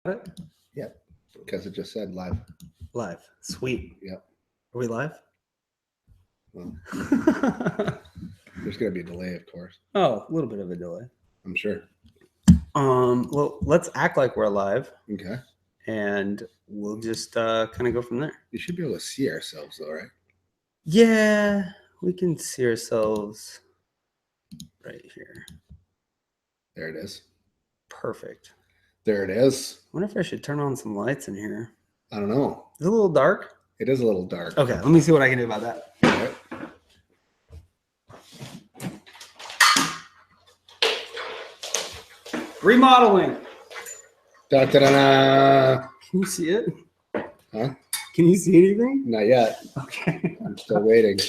What? Yep, because it just said live. Live. Sweet. Yep. Are we live? Well, there's going to be a delay, of course. Oh, a little bit of a delay. I'm sure. Well, let's act like we're live, Okay. and we'll just kind of go from there. You should be able to see ourselves, though, right? Yeah, we can see ourselves right here. There it is. Perfect. There it is. I wonder if I should turn on some lights in here. I don't know. Is it a little dark? It is a little dark. Okay, let me see what I can do about that. All right. Remodeling. Da, da, da, da. Can you see it? Huh? Can you see anything? Not yet. Okay. I'm still waiting.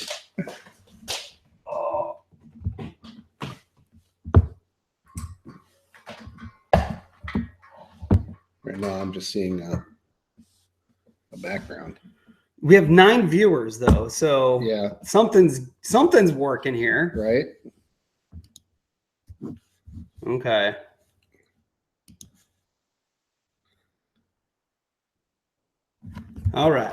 Oh. Right now, I'm just seeing a background. We have 9 viewers though, so Yeah. something's working here. Right? Okay. All right.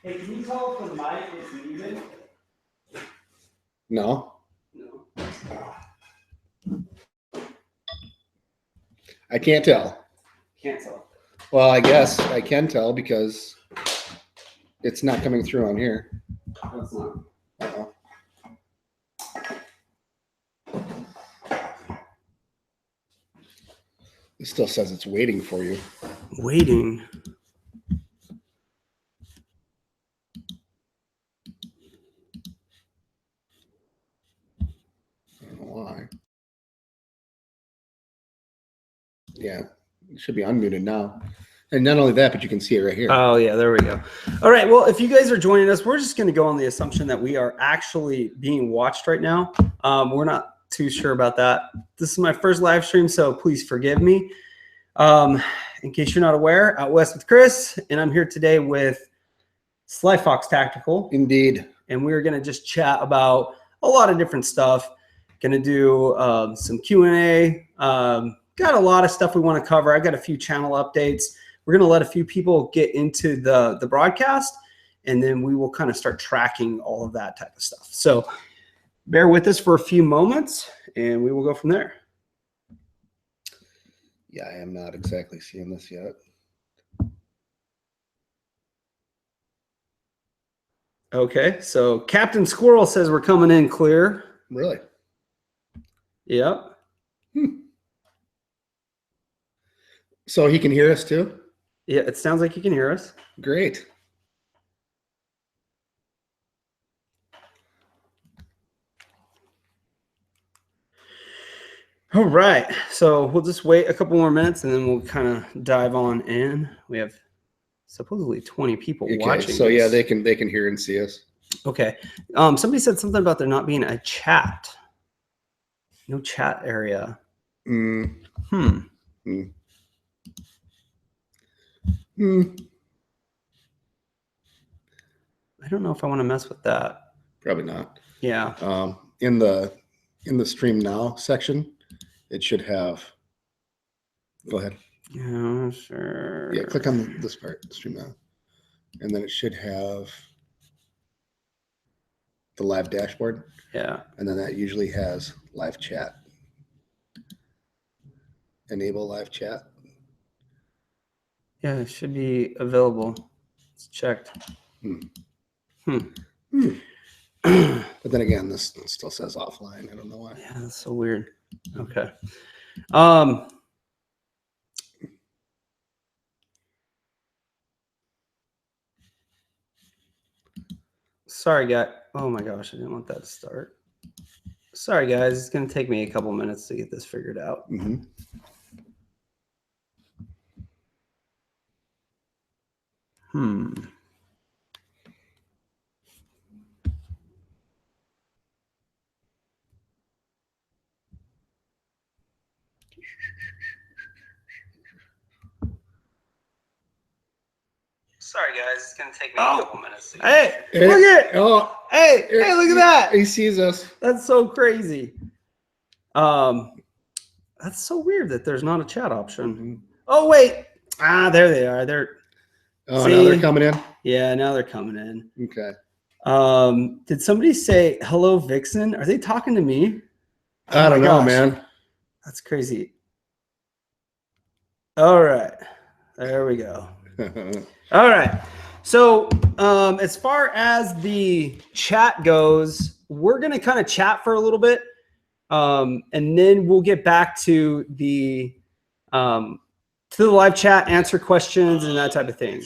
Hey, can you tell if the mic is muted? No. No. I can't tell. Can't tell. Well, I guess I can tell because it's not coming through on here. That's not. Uh-oh. It still says it's waiting for you. Waiting. I don't know why. Yeah, it should be unmuted now. And not only that, but you can see it right here. Oh, yeah, there we go. All right, well, if you guys are joining us, we're just going to go on the assumption that we are actually being watched right now. We're not too sure about that. This is my first live stream, so please forgive me. In case you're not aware, Out West with Chris, and I'm here today with Sly Fox Tactical. Indeed. And we're going to just chat about a lot of different stuff. Going to do some Q&A. Got a lot of stuff we want to cover. I got a few channel updates. We're going to let a few people get into the broadcast, and then we will kind of start tracking all of that type of stuff. So bear with us for a few moments, and we will go from there. Yeah, I am not exactly seeing this yet. Okay, so Captain Squirrel says we're coming in clear. Really? Yep. So he can hear us too? Yeah, it sounds like you can hear us. Great. All right, so we'll just wait a couple more minutes and then we'll kind of dive on in. We have supposedly 20 people watching. So this. yeah, they can hear and see us. Okay. Somebody said something about there not being a chat. No chat area. I don't know if I want to mess with that. Probably not. Yeah. In the stream now section, it should have. Go ahead. Yeah, sure. Yeah, click on this part, stream now, and then it should have the live dashboard. Yeah. And then that usually has live chat. Enable live chat. Yeah, it should be available. It's checked. But then again, this still says offline. I don't know why. Yeah, that's so weird. Okay. Sorry, guys. Oh my gosh, I didn't want that to start. Sorry, guys. It's going to take me a couple minutes to get this figured out. Sorry, guys. It's going to take me a couple minutes. To Hey, look at it. Oh, Hey, look at that. He sees us. That's so crazy. That's so weird that there's not a chat option. Oh, wait. There they are. Now they're coming in? Yeah, now they're coming in. Okay. Did somebody say, hello, Vixen? Are they talking to me? I don't know, man. That's crazy. All right. There we go. All right. So as far as the chat goes, we're going to kind of chat for a little bit. And then we'll get back to the live chat, answer questions and that type of thing.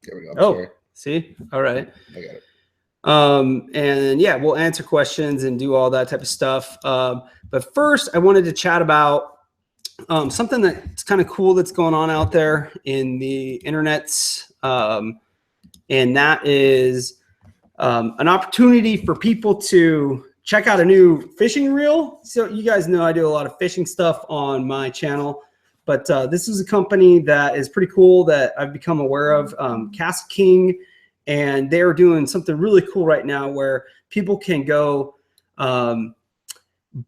There we go. Sorry. See? All right. I got it. And yeah, we'll answer questions and do all that type of stuff. But first I wanted to chat about something that's kind of cool that's going on out there in the internets. And that is an opportunity for people to check out a new fishing reel. So you guys know I do a lot of fishing stuff on my channel, but this is a company that is pretty cool that I've become aware of, KastKing, and they're doing something really cool right now where people can go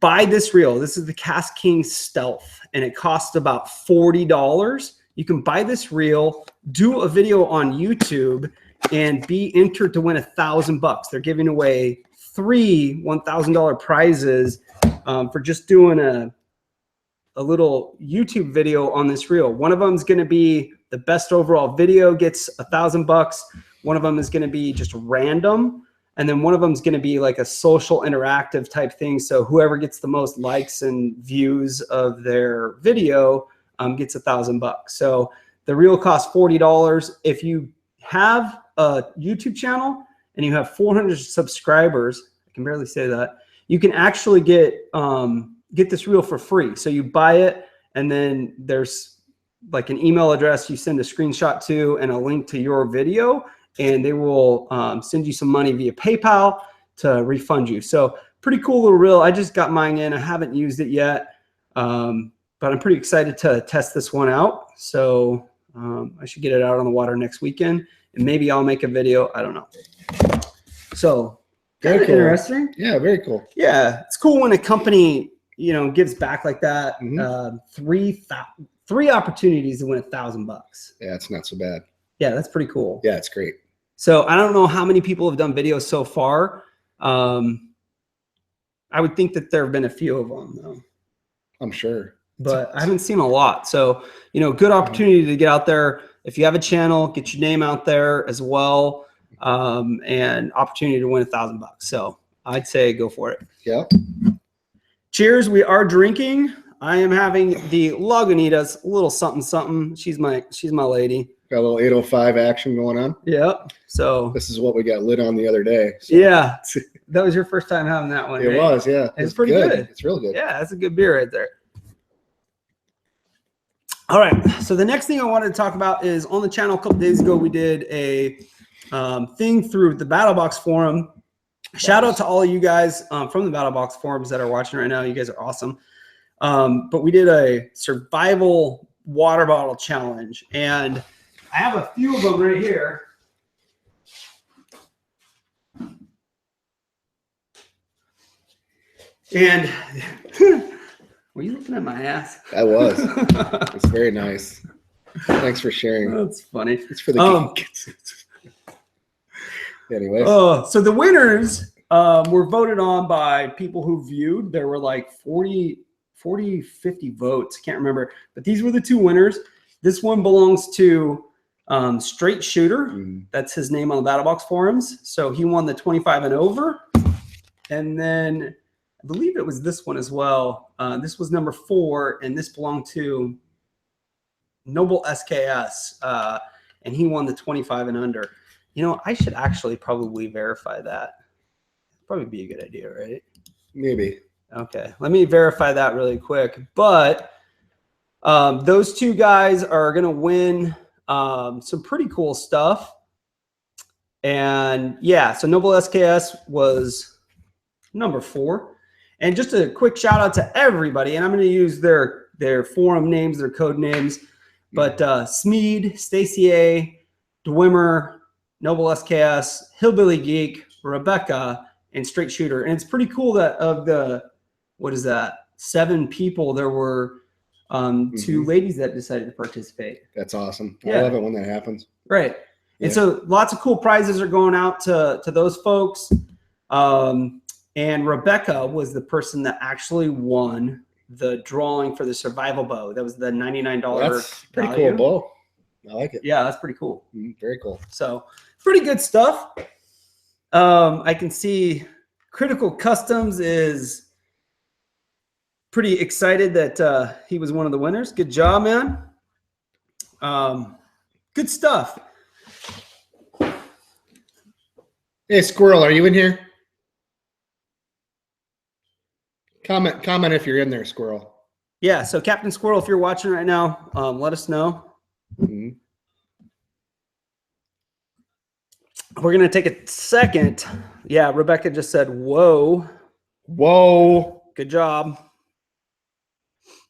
buy this reel. This is the KastKing Stealth, and it costs about $40. You can buy this reel, do a video on YouTube, and be entered to win $1,000. They're giving away 3 $1,000 prizes for just doing a little YouTube video on this reel. One of them is going to be the best overall video, gets $1,000. One of them is going to be just random. And then one of them is going to be like a social interactive type thing. So whoever gets the most likes and views of their video gets $1,000. So the reel costs $40. If you have a YouTube channel and you have 400 subscribers, I can barely say that, you can actually get this reel for free. So you buy it, and then there's like an email address you send a screenshot to and a link to your video, and they will send you some money via PayPal to refund you. So pretty cool little reel. I just got mine in. I haven't used it yet, but I'm pretty excited to test this one out. So I should get it out on the water next weekend, and maybe I'll make a video. I don't know. So very cool. Interesting. Yeah, very cool. Yeah, it's cool when a company, you know, gives back like that. Mm-hmm. Three opportunities to win $1,000. Yeah, it's not so bad. Yeah, that's pretty cool. Yeah, it's great. So I don't know how many people have done videos so far. I would think that there have been a few of them, though. I'm sure. But I haven't seen a lot. So, you know, good opportunity to get out there. If you have a channel, get your name out there as well. And opportunity to win $1,000. So I'd say go for it. Yeah. Cheers. We are drinking. I am having the Lagunitas, a little something something. She's my lady. Got a little 805 action going on. Yeah. So this is what we got lit on the other day. So. Yeah. That was your first time having that one. It right? was, yeah. It's pretty good. It's real good. Yeah, that's a good beer right there. All right. So the next thing I wanted to talk about is on the channel a couple days ago, we did a thing through the BattlBox forum. Shout out to all of you guys from the BattlBox forums that are watching right now. You guys are awesome. But we did a survival water bottle challenge, and I have a few of them right here. And were you looking at my ass? I was. It's very nice. Thanks for sharing. That's funny. It's for the kids. Anyways. So the winners were voted on by people who viewed. There were like 40, 50 votes. I can't remember. But these were the two winners. This one belongs to Straight Shooter. That's his name on the BattlBox forums. So he won the 25 and over. And then I believe it was this one as well. This was number 4, and this belonged to Noble SKS. And he won the 25 and under. You know, I should actually probably verify that. Probably be a good idea, right? Maybe. Okay, let me verify that really quick. But those two guys are going to win some pretty cool stuff. And yeah, so Noble SKS was number 4. And just a quick shout out to everybody. And I'm going to use their forum names, their code names. But Smeed, Stacey A, Dwemer, Noble SKS, Hillbilly Geek, Rebecca, and Straight Shooter. And it's pretty cool that of the, what is that, 7 people, there were 2 ladies that decided to participate. That's awesome. Yeah. I love it when that happens. Right. And so lots of cool prizes are going out to those folks. And Rebecca was the person that actually won the drawing for the survival bow. That was the $99 That's pretty value. cool bow. I like it. Yeah, that's pretty cool. Very cool. So pretty good stuff. I can see Critical Customs is pretty excited that he was one of the winners. Good job, man. Good stuff. Hey, Squirrel, are you in here? Comment if you're in there, Squirrel. Yeah, so Captain Squirrel, if you're watching right now, let us know. Mm-hmm. We're going to take a second. Yeah, Rebecca just said, whoa. Whoa. Good job.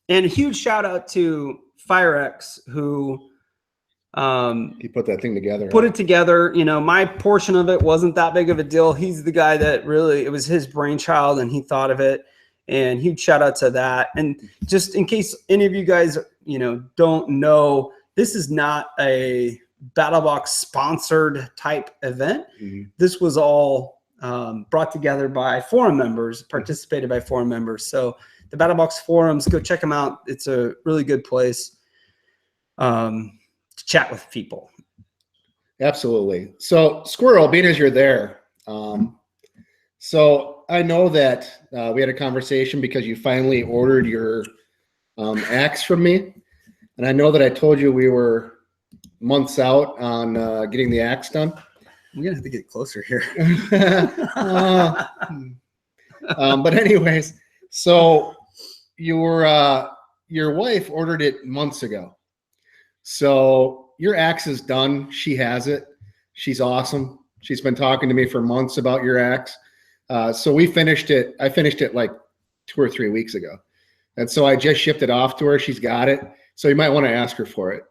And a huge shout out to FireX, who he put that thing together. Put it together. You know, my portion of it wasn't that big of a deal. He's the guy that really, it was his brainchild and he thought of it. And huge shout out to that. And just in case any of you guys, you know, don't know, this is not a BattlBox sponsored type event. This was all brought together by forum members, participated by forum members. So the BattlBox forums, go check them out. It's a really good place to chat with people. Absolutely. So Squirrel, being as you're there, so I know that we had a conversation because you finally ordered your axe from me. And I know that I told you we were months out on getting the axe done. We're going to have to get closer here. But anyways, so your wife ordered it months ago. So your axe is done. She has it. She's awesome. She's been talking to me for months about your axe. So we finished it. I finished it like 2 or 3 weeks ago. And so I just shipped it off to her. She's got it. So you might want to ask her for it.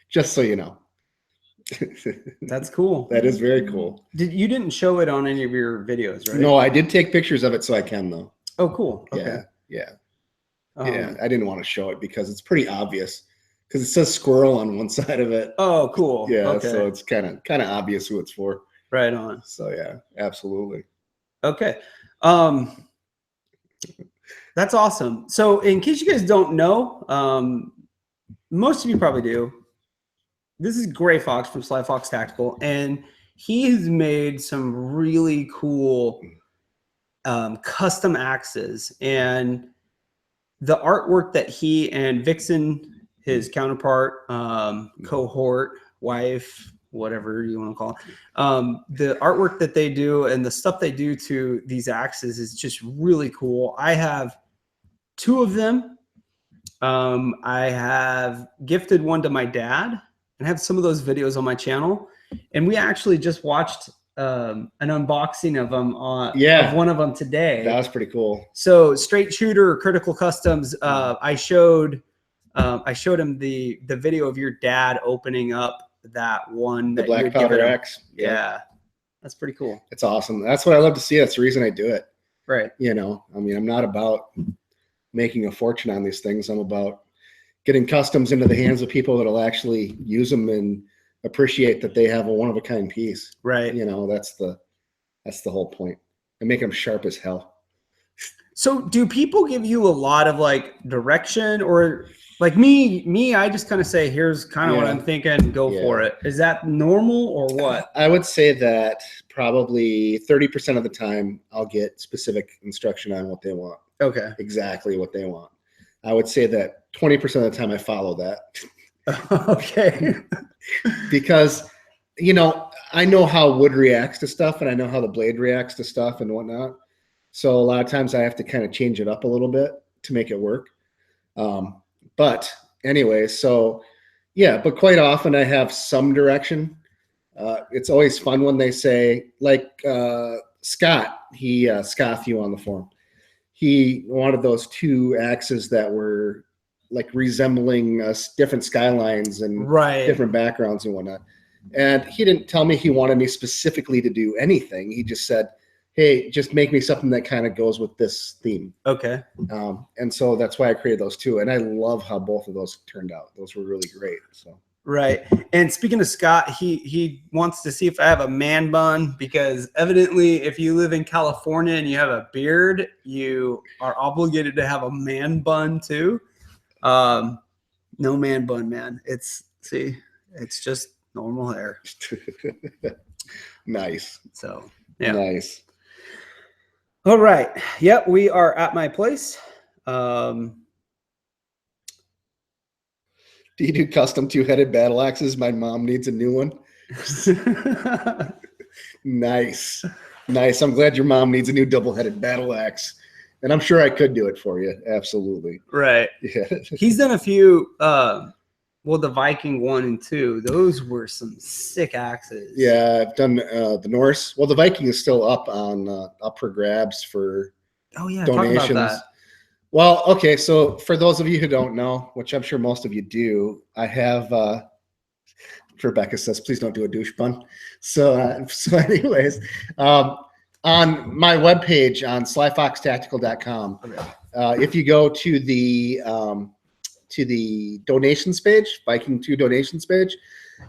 Just so you know. That's cool. That is very cool. You didn't show it on any of your videos, right? No, I did take pictures of it so I can though. Oh, cool. Okay. Yeah. Yeah. I didn't want to show it because it's pretty obvious because it says squirrel on one side of it. Oh, cool. Yeah. Okay. So it's kind of obvious who it's for. Right on. So yeah, absolutely. Okay. That's awesome. So in case you guys don't know, most of you probably do. This is Gray Fox from Sly Fox Tactical, and he has made some really cool custom axes. And the artwork that he and Vixen, his counterpart, cohort, wife, whatever you want to call it, the artwork that they do and the stuff they do to these axes is just really cool. I have 2 of them. I have gifted one to my dad and have some of those videos on my channel. And we actually just watched an unboxing of them of one of them today. That was pretty cool. So Straight Shooter, Critical Customs, I showed him the video of your dad opening up that one. The black powder axe. Yeah. That's pretty cool. It's awesome. That's what I love to see. That's the reason I do it. Right. You know, I mean, I'm not about making a fortune on these things. I'm about getting customs into the hands of people that'll actually use them and appreciate that they have a one-of-a-kind piece. Right. You know, that's the whole point. And make them sharp as hell. So do people give you a lot of like direction, or like me, I just kind of say, here's kind of what I'm thinking, go for it. Is that normal or what? I would say that probably 30% of the time I'll get specific instruction on what they want. Okay. Exactly what they want. I would say that 20% of the time I follow that. Okay. Because, you know, I know how wood reacts to stuff and I know how the blade reacts to stuff and whatnot. So a lot of times I have to kind of change it up a little bit to make it work. But anyway, so yeah, but quite often I have some direction. It's always fun when they say, like Scott, Scoth you on the forum. He wanted those 2 axes that were like resembling different skylines and different backgrounds and whatnot. And he didn't tell me he wanted me specifically to do anything. He just said, hey, just make me something that kind of goes with this theme. Okay. And so that's why I created those two. And I love how both of those turned out. Those were really great. So. Right. And speaking of Scott, he wants to see if I have a man bun, because evidently if you live in California and you have a beard, you are obligated to have a man bun too. No man bun, man. It's just normal hair. Nice. So, yeah. Nice. All right. Yep, we are at my place. Do you do custom two-headed battle axes? My mom needs a new one. Nice. Nice. I'm glad your mom needs a new double-headed battle axe. And I'm sure I could do it for you. Absolutely. Right. Yeah. He's done a few, well, the Viking 1 and 2. Those were some sick axes. Yeah, I've done the Norse. Well, the Viking is still up for grabs for donations. Talk about that. Well, okay, so for those of you who don't know, which I'm sure most of you do, I have, Rebecca says, please don't do a douche pun. So anyways, on my webpage on slyfoxtactical.com, if you go to the donations page, Viking 2 donations page,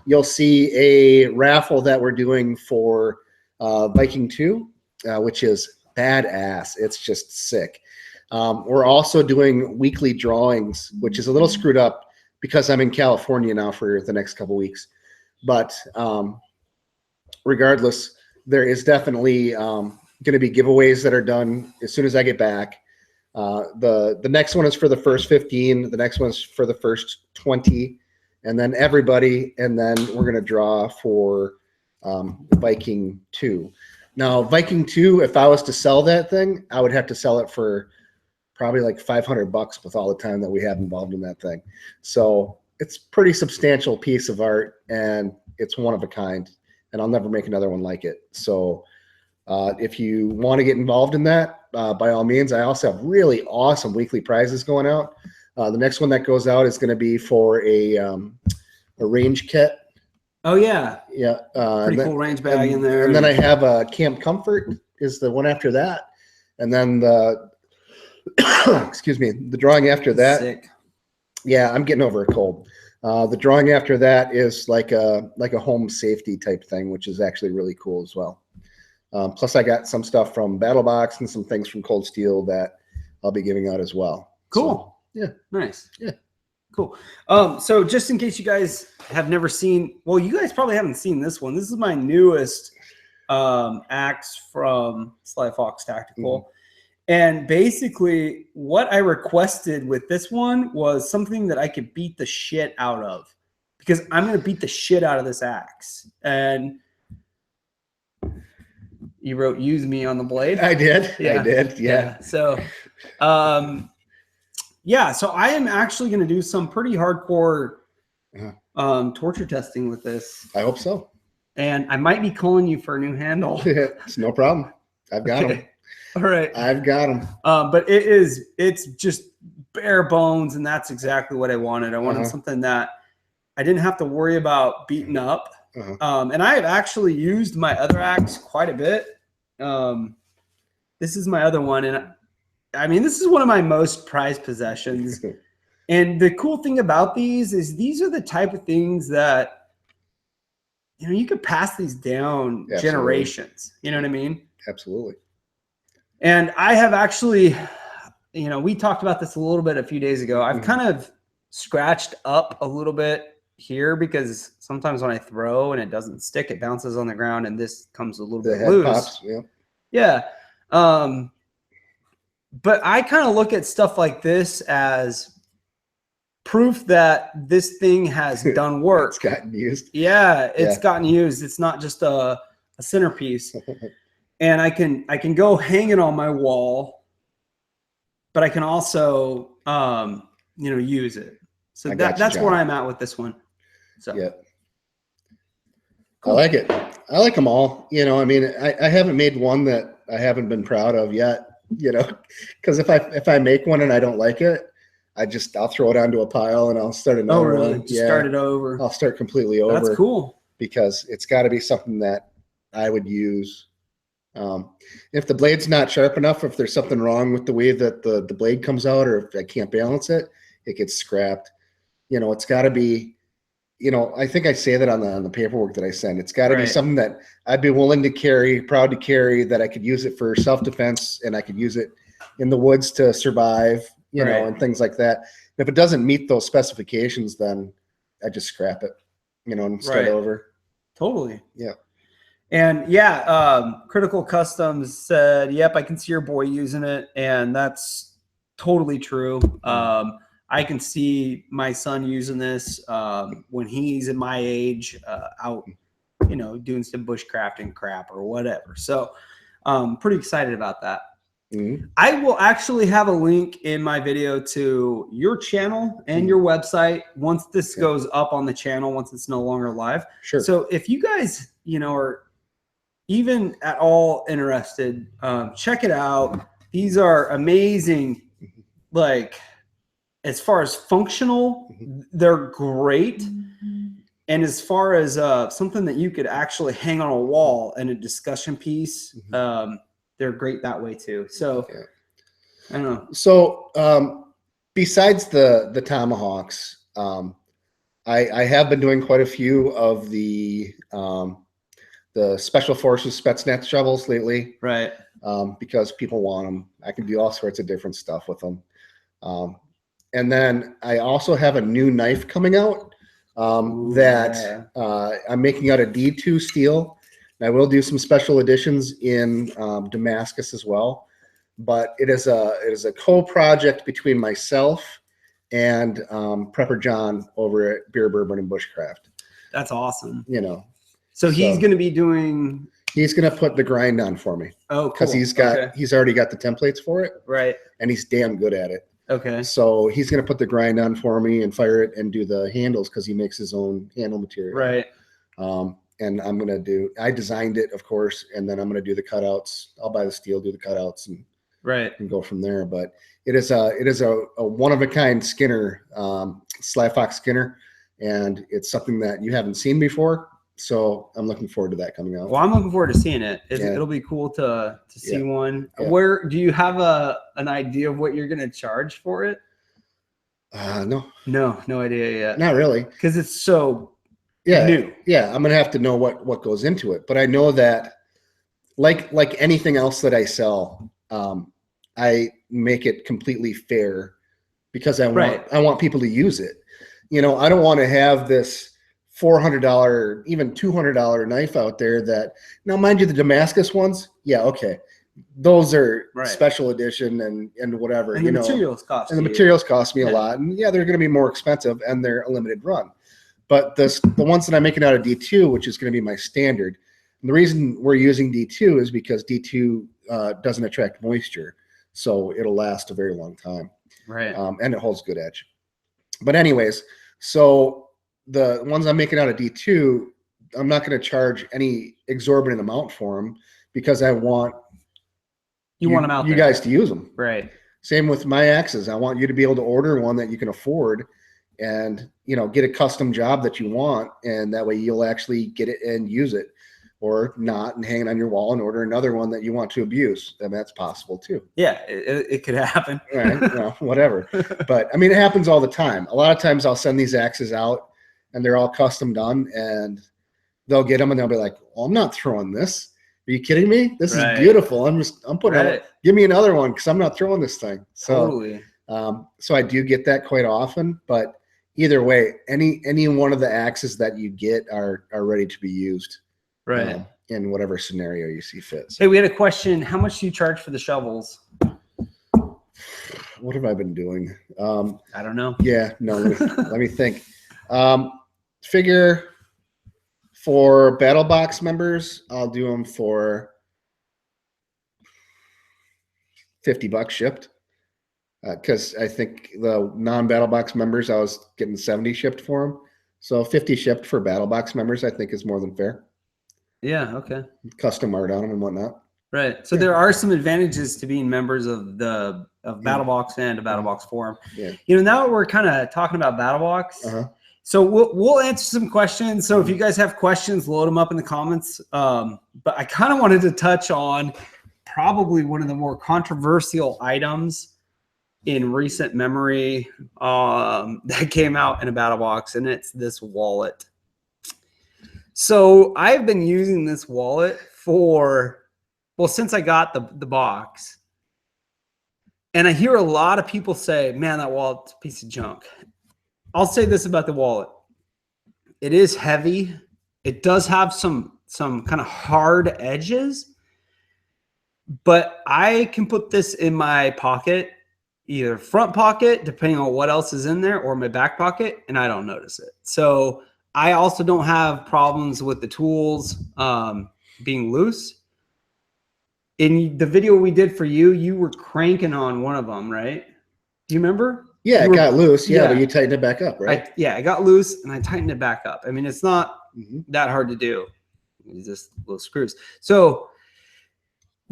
you'll see a raffle that we're doing for Viking 2, which is badass. It's just sick. We're also doing weekly drawings, which is a little screwed up because I'm in California now for the next couple weeks. But regardless, there is definitely going to be giveaways that are done as soon as I get back. The next one is for the first 15. The next one's for the first 20, and then everybody. And then we're going to draw for Viking 2. Now, Viking 2, if I was to sell that thing, I would have to sell it for probably like $500 with all the time that we have involved in that thing. So it's pretty substantial piece of art, and it's one of a kind, and I'll never make another one like it. So if you want to get involved in that, by all means. I also have really awesome weekly prizes going out. The next one that goes out is going to be for a range kit. Oh yeah. Yeah. Pretty cool range bag in there. And then I have a Camp Comfort is the one after that. And then the excuse me, the drawing after that. Sick. Yeah, I'm getting over a cold. The drawing after that is like a home safety type thing, which is actually really cool as well. Plus, I got some stuff from BattlBox and some things from Cold Steel that I'll be giving out as well. Cool. So, yeah. Nice. Yeah. Cool. So just in case you guys have never seen, well, you guys probably haven't seen this one. This is my newest axe from Sly Fox Tactical. Mm-hmm. And basically what I requested with this one was something that I could beat the shit out of, because I'm going to beat the shit out of this axe. And you wrote "use me" on the blade. I did. Yeah. I did. Yeah. So, yeah. So I am actually going to do some pretty hardcore torture testing with this. I hope so. And I might be calling you for a new handle. It's no problem. I've got them. All right. I've got them. But it's just bare bones, and that's exactly what I wanted. I wanted something that I didn't have to worry about beating up. And I have actually used my other axe quite a bit. This is my other one, and I mean, this is one of my most prized possessions. And the cool thing about these is these are the type of things that, you know, you could pass these down generations. You know what I mean? Absolutely. And I have actually, you know, we talked about this a little bit a few days ago. I've kind of scratched up a little bit here because sometimes when I throw and it doesn't stick, it bounces on the ground, and this comes a little bit loose. Pops, yeah. Yeah. But I kind of look at stuff like this as proof that this thing has done work. It's gotten used. Yeah, it's gotten used. It's not just a centerpiece. And I can go hang it on my wall, but I can also you know, use it. So that's where I'm at with this one. So yeah. Cool. I like it. I like them all. You know, I mean, I haven't made one that I haven't been proud of yet, you know, because if I make one and I don't like it, I'll throw it onto a pile and I'll start another one. Just start it over. I'll start completely over. That's cool. Because it's got to be something that I would use. If the blade's not sharp enough, if there's something wrong with the way that the blade comes out, or if I can't balance it, it gets scrapped. It's got to be, I think I say that on the paperwork that I send. It's got to be something that I'd be willing to carry, proud to carry, that I could use it for self-defense and I could use it in the woods to survive, and things like that. And if it doesn't meet those specifications, then I just scrap it, and start over. Totally. Yeah. And Critical Customs said, yep, I can see your boy using it. And that's totally true. I can see my son using this when he's in my age out, doing some bushcrafting crap or whatever. So pretty excited about that. Mm-hmm. I will actually have a link in my video to your channel and your website once this goes up on the channel, once it's no longer live. Sure. So if you guys, are even at all interested, check it out. These are amazing. Like, as far as functional, they're great. And as far as something that you could actually hang on a wall and a discussion piece, they're great that way too. So I don't know. So besides the tomahawks, I have been doing quite a few of the Special Forces Spetsnaz shovels lately, right? Because people want them. I can do all sorts of different stuff with them. And then I also have a new knife coming out I'm making out of D2 steel. And I will do some special editions in Damascus as well. But it is a co-project between myself and Prepper John over at Beer, Bourbon, and Bushcraft. That's awesome. So he's going to be doing. He's going to put the grind on for me. Oh, cool. Because he's already got the templates for it. Right. And he's damn good at it. Okay. So he's going to put the grind on for me and fire it and do the handles because he makes his own handle material. Right. And I designed it, of course, and then I'm going to do the cutouts. I'll buy the steel, do the cutouts, and go from there. But it is a one of a kind Skinner, Sly Fox Skinner, and it's something that you haven't seen before. So I'm looking forward to that coming out. Well, I'm looking forward to seeing it. It'll be cool to see one. Yeah. Where do you have an idea of what you're going to charge for it? No idea yet. Not really, because it's so new. Yeah, I'm going to have to know what goes into it. But I know that, like anything else that I sell, I make it completely fair because I want people to use it. I don't want to have this $400, even $200 knife out there that, now mind you, the Damascus ones, those are special edition and whatever, and the materials cost me a lot, and they're going to be more expensive and they're a limited run. But the ones that I'm making out of D2, which is going to be my standard, and the reason we're using D2 is because D2 doesn't attract moisture, so it'll last a very long time, right? And it holds good edge. But anyways, so the ones I'm making out of D2, I'm not going to charge any exorbitant amount for them because I want you guys to use them. Right. Same with my axes. I want you to be able to order one that you can afford and, get a custom job that you want. And that way you'll actually get it and use it, or not and hang it on your wall and order another one that you want to abuse. And that's possible too. Yeah, it could happen. Right. Whatever. But I mean, it happens all the time. A lot of times I'll send these axes out and they're all custom done, and they'll get them and they'll be like, "Well, I'm not throwing this. Are you kidding me? This is beautiful. I'm putting it. Give me another one because I'm not throwing this thing." So, totally. So I do get that quite often. But either way, any one of the axes that you get are ready to be used, in whatever scenario you see fit. Hey, we had a question. How much do you charge for the shovels? What have I been doing? I don't know. Yeah, no. Let me think. Figure for BattlBox members, I'll do them for $50 shipped. Because I think the non-BattlBox members, I was getting 70 shipped for them. So 50 shipped for BattlBox members, I think is more than fair. Yeah. Okay. Custom art on them and whatnot. Right. So there are some advantages to being members of BattlBox and a BattlBox forum. Yeah. You know, now we're kind of talking about BattlBox. So we'll answer some questions. So if you guys have questions, load them up in the comments. But I kind of wanted to touch on probably one of the more controversial items in recent memory that came out in a BattlBox, and it's this wallet. So I've been using this wallet since I got the box. And I hear a lot of people say, man, that wallet's a piece of junk. I'll say this about the wallet. It is heavy. It does have some kind of hard edges, but I can put this in my pocket, either front pocket, depending on what else is in there, or my back pocket, and I don't notice it. So I also don't have problems with the tools being loose. In the video we did for you, you were cranking on one of them, right? Do you remember? Yeah, it got loose. Yeah, but you tightened it back up, right? It got loose and I tightened it back up. I mean, it's not that hard to do. It's just little screws. So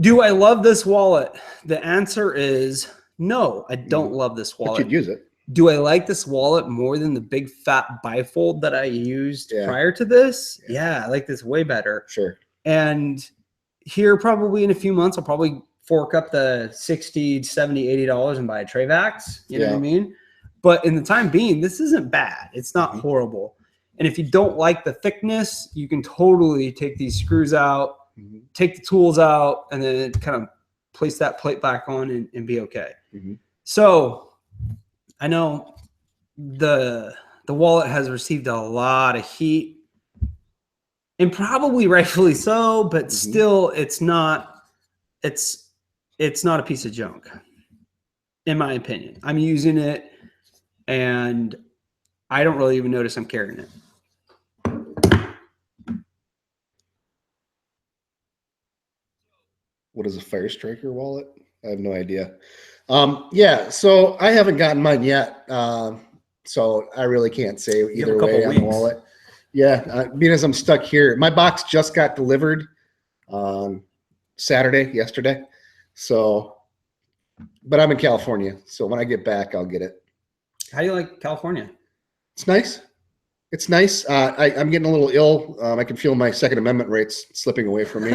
do I love this wallet? The answer is no, I don't love this wallet. But you'd use it. Do I like this wallet more than the big fat bifold that I used prior to this? Yeah, I like this way better. Sure. And here probably in a few months, I'll probably fork up the $60, $70, $80 and buy a Trave Axe. You know what I mean? But in the time being, this isn't bad. It's not horrible. And if you don't like the thickness, you can totally take these screws out, take the tools out, and then kind of place that plate back on and be okay. So I know the wallet has received a lot of heat, and probably rightfully so, but still it's not a piece of junk, in my opinion. I'm using it and I don't really even notice I'm carrying it. What is a Fire Striker wallet? I have no idea. Yeah, so I haven't gotten mine yet. So I really can't say either way on the wallet. Yeah, because I'm stuck here. My box just got delivered yesterday. So, but I'm in California. So when I get back, I'll get it. How do you like California? It's nice. It's nice. I'm getting a little ill. I can feel my Second Amendment rights slipping away from me,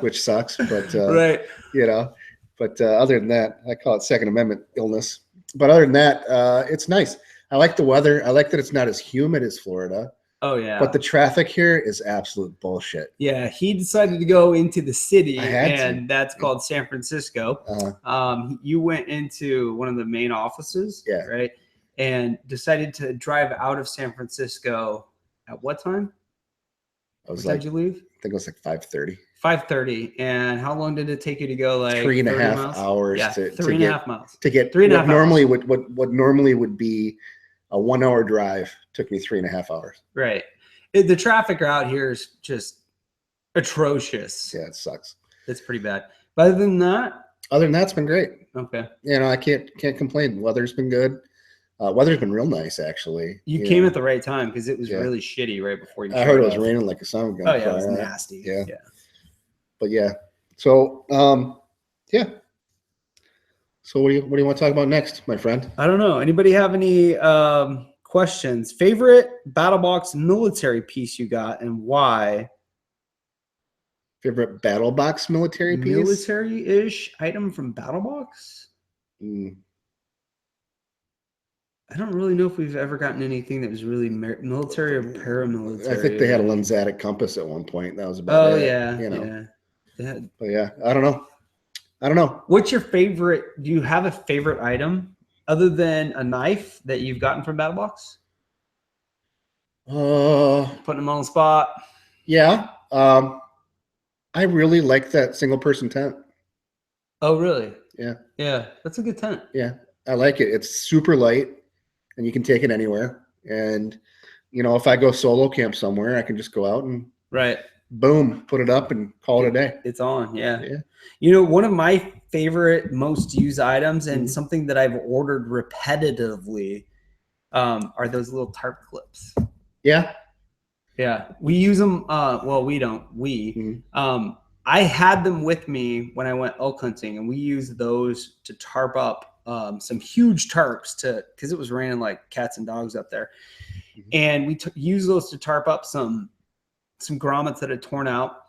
which sucks. But, you know, but other than that, I call it Second Amendment illness. But other than that, it's nice. I like the weather. I like that it's not as humid as Florida. Oh, yeah. But the traffic here is absolute bullshit. Yeah, he decided to go into the city, and that's called San Francisco. You went into one of the main offices, right? And decided to drive out of San Francisco at what time? What time did you leave? I think it was like 5:30. 5:30. And how long did it take you to go? Like 3.5 hours. Yeah, to 3.5 miles. To get 3.5 normally what normally would be a 1 hour drive took me 3.5 hours. Right. The traffic out here is just atrocious. Yeah, it sucks. It's pretty bad. But other than that, it's been great. Okay. You know, I can't complain. Weather's been good. Weather's been real nice, actually. You came at the right time because it was really shitty right before you. I heard it was raining like a son of a gun. Oh yeah, it was nasty. Yeah. But yeah. So yeah. So what do you want to talk about next, my friend? I don't know. Anybody have any questions? Favorite BattlBox military piece you got and why? Favorite BattlBox military piece? Military-ish item from BattlBox? I don't really know if we've ever gotten anything that was really military or paramilitary. I think they had a Lensatic compass at one point. That was about it. Oh, yeah. You know. Yeah. But yeah, I don't know. What's your favorite? Do you have a favorite item other than a knife that you've gotten from BattlBox? Putting them on the spot. Yeah. I really like that single person tent. Oh, really? Yeah. Yeah. That's a good tent. Yeah. I like it. It's super light and you can take it anywhere. And, you know, if I go solo camp somewhere, I can just go out and boom, put it up and call it a day. It's on. Yeah. You know, one of my favorite, most used items and something that I've ordered repetitively are those little tarp clips. Yeah. Yeah. We use them. Well, we don't. I had them with me when I went elk hunting, and we used those to tarp up some huge tarps because it was raining like cats and dogs up there. Mhm. And we used those to tarp up some grommets that had torn out.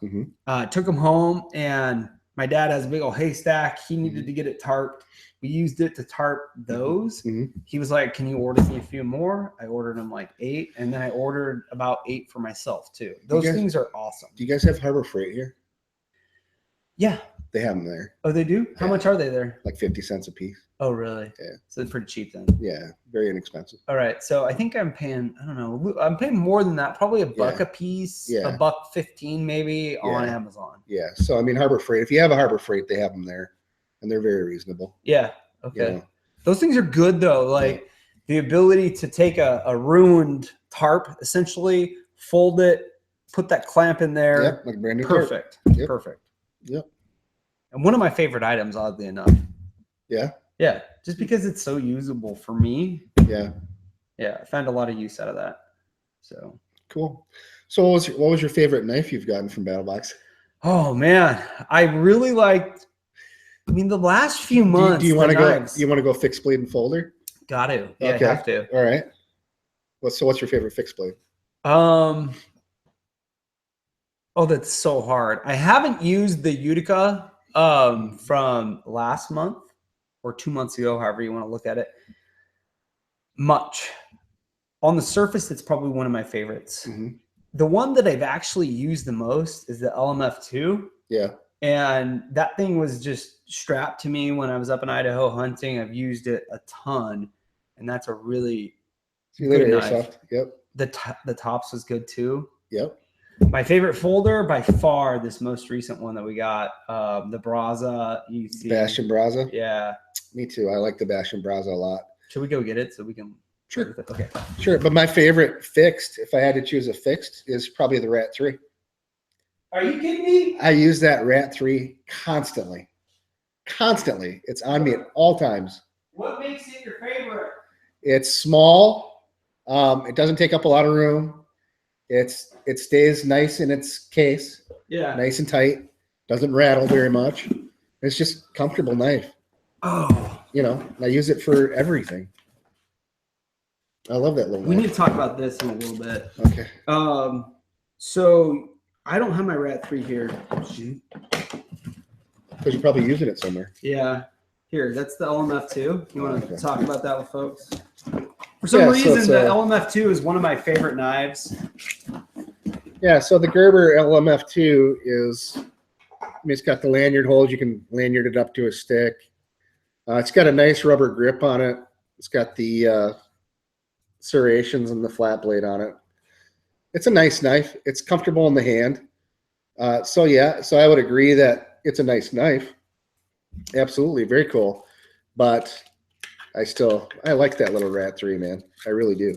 Took them home, and my dad has a big old haystack. He needed to get it tarped. We used it to tarp those. He was like, "Can you order me a few more?" I ordered him like 8, and then I ordered about 8 for myself too. Those things are awesome. Do you guys have Harbor Freight here? Yeah. They have them there. Oh, they do? How much are they there? Like 50 cents a piece. Oh, really? Yeah. So it's pretty cheap then. Yeah, very inexpensive. All right. So I think I'm paying, I don't know, I'm paying more than that, probably $1 a piece, $1.15 maybe on Amazon. Yeah. So, I mean, Harbor Freight, if you have a Harbor Freight, they have them there, and they're very reasonable. Yeah. Okay. Those things are good though. Like the ability to take a ruined tarp, essentially fold it, put that clamp in there. Yep, like brand new Perfect. tarp. Yep. Perfect. Yep. And one of my favorite items, oddly enough. Yeah. Yeah. Just because it's so usable for me. Yeah. Yeah. I found a lot of use out of that. So cool. So what was your favorite knife you've gotten from BattlBox? Oh man, I really liked. I mean, the last few months. Do you want to go? You want to go fixed blade and folder? Got to. Yeah, okay. I have to. All right. What's your favorite fixed blade? Oh, that's so hard. I haven't used the Utica from last month or 2 months ago, however you want to look at it. Much. On the surface, it's probably one of my favorites. The one that I've actually used the most is the LMF2. Yeah. And that thing was just strapped to me when I was up in Idaho hunting. I've used it a ton, and that's a really good knife. Airsoft. Yep. The tops was good too. Yep. My favorite folder by far, this most recent one that we got, the Braza. Bastion Braza. Yeah. Me too. I like the Bastion Braza a lot. Should we go get it so we can? Sure. Okay. Sure. But my favorite fixed, if I had to choose a fixed, is probably the Rat 3. Are you kidding me? I use that Rat 3 constantly. Constantly. It's on me at all times. What makes it your favorite? It's small. It doesn't take up a lot of room. It stays nice in its case. Yeah. Nice and tight. Doesn't rattle very much. It's just comfortable knife. Oh. You know, I use it for everything. I love that little knife. We need to talk about this in a little bit. Okay. So I don't have my Rat 3 here. Because you're probably using it somewhere. Yeah. Here, that's the LMF2. You want to talk about that with folks? For some reason, the LMF2 is one of my favorite knives. Yeah, so the Gerber LMF2 is, I mean, it's got the lanyard holes. You can lanyard it up to a stick. It's got a nice rubber grip on it. It's got the serrations and the flat blade on it. It's a nice knife. It's comfortable in the hand. So I would agree that it's a nice knife. Absolutely, very cool. But I like that little Rat 3, man. I really do.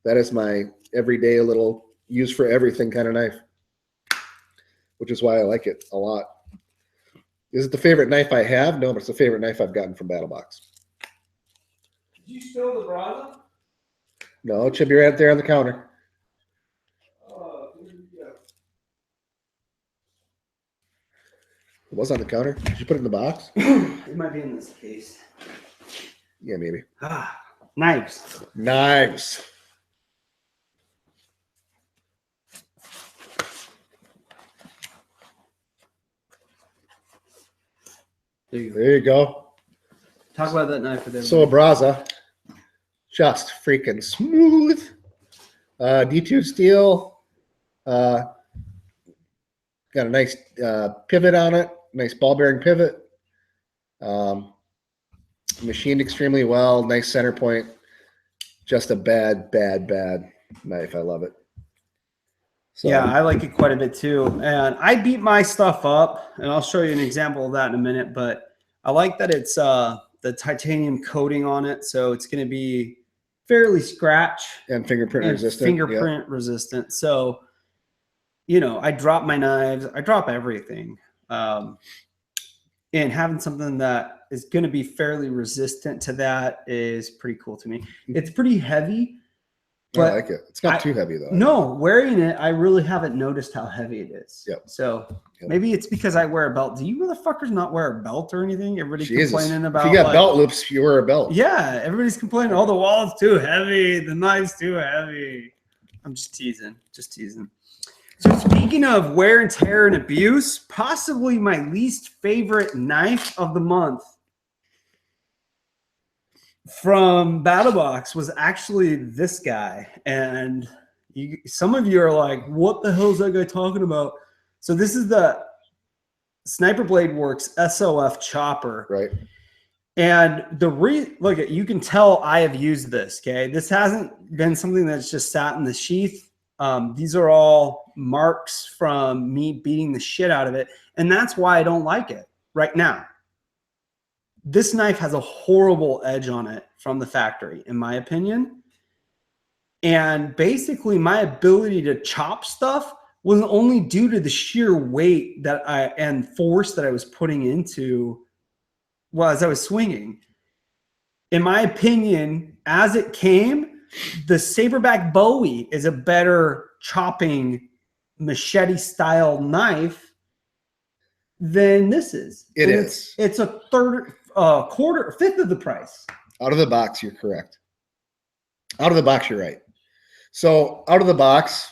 That is my everyday little use for everything kind of knife, which is why I like it a lot. Is it the favorite knife I have? No, but it's the favorite knife I've gotten from BattlBox. Did you spill the Braza? No, it should be right there on the counter. It was on the counter. Did you put it in the box? It might be in this case. Yeah, maybe. Knives. Knives. There you go. Talk about that knife with everybody. So a Braza, just freaking smooth. D2 steel. Got a nice pivot on it. Nice ball bearing pivot. Machined extremely well. Nice center point. Just a bad knife. I love it. So, yeah, I like it quite a bit too. And I beat my stuff up, and I'll show you an example of that in a minute. But I like that it's the titanium coating on it, so it's going to be fairly scratch and fingerprint resistant. Fingerprint resistant. So, you know, I drop my knives. I drop everything. And having something that is going to be fairly resistant to that is pretty cool to me. It's pretty heavy. But I like it. It's not too heavy though. No, wearing it, I really haven't noticed how heavy it is. Yep. So maybe it's because I wear a belt. Do you motherfuckers not wear a belt or anything? Everybody's complaining about. If you got belt loops, you wear a belt. Yeah, everybody's complaining. Oh, the wall's too heavy. The knife's too heavy. I'm just teasing. Just teasing. So speaking of wear and tear and abuse, possibly my least favorite knife of the month from BattlBox was actually this guy. And some of you are like, what the hell is that guy talking about? So this is the Sniper Bladeworks SOF chopper. Right. And look at, you can tell I have used this. Okay. This hasn't been something that's just sat in the sheath. These are all marks from me beating the shit out of it. And that's why I don't like it right now. This knife has a horrible edge on it from the factory, in my opinion. And basically my ability to chop stuff was only due to the sheer weight and force that I was putting into, well, as I was swinging. In my opinion, as it came, the Saberback Bowie is a better chopping machete style knife than this is. It is. It's a fifth of the price. Out of the box, you're correct. Out of the box, you're right. So out of the box,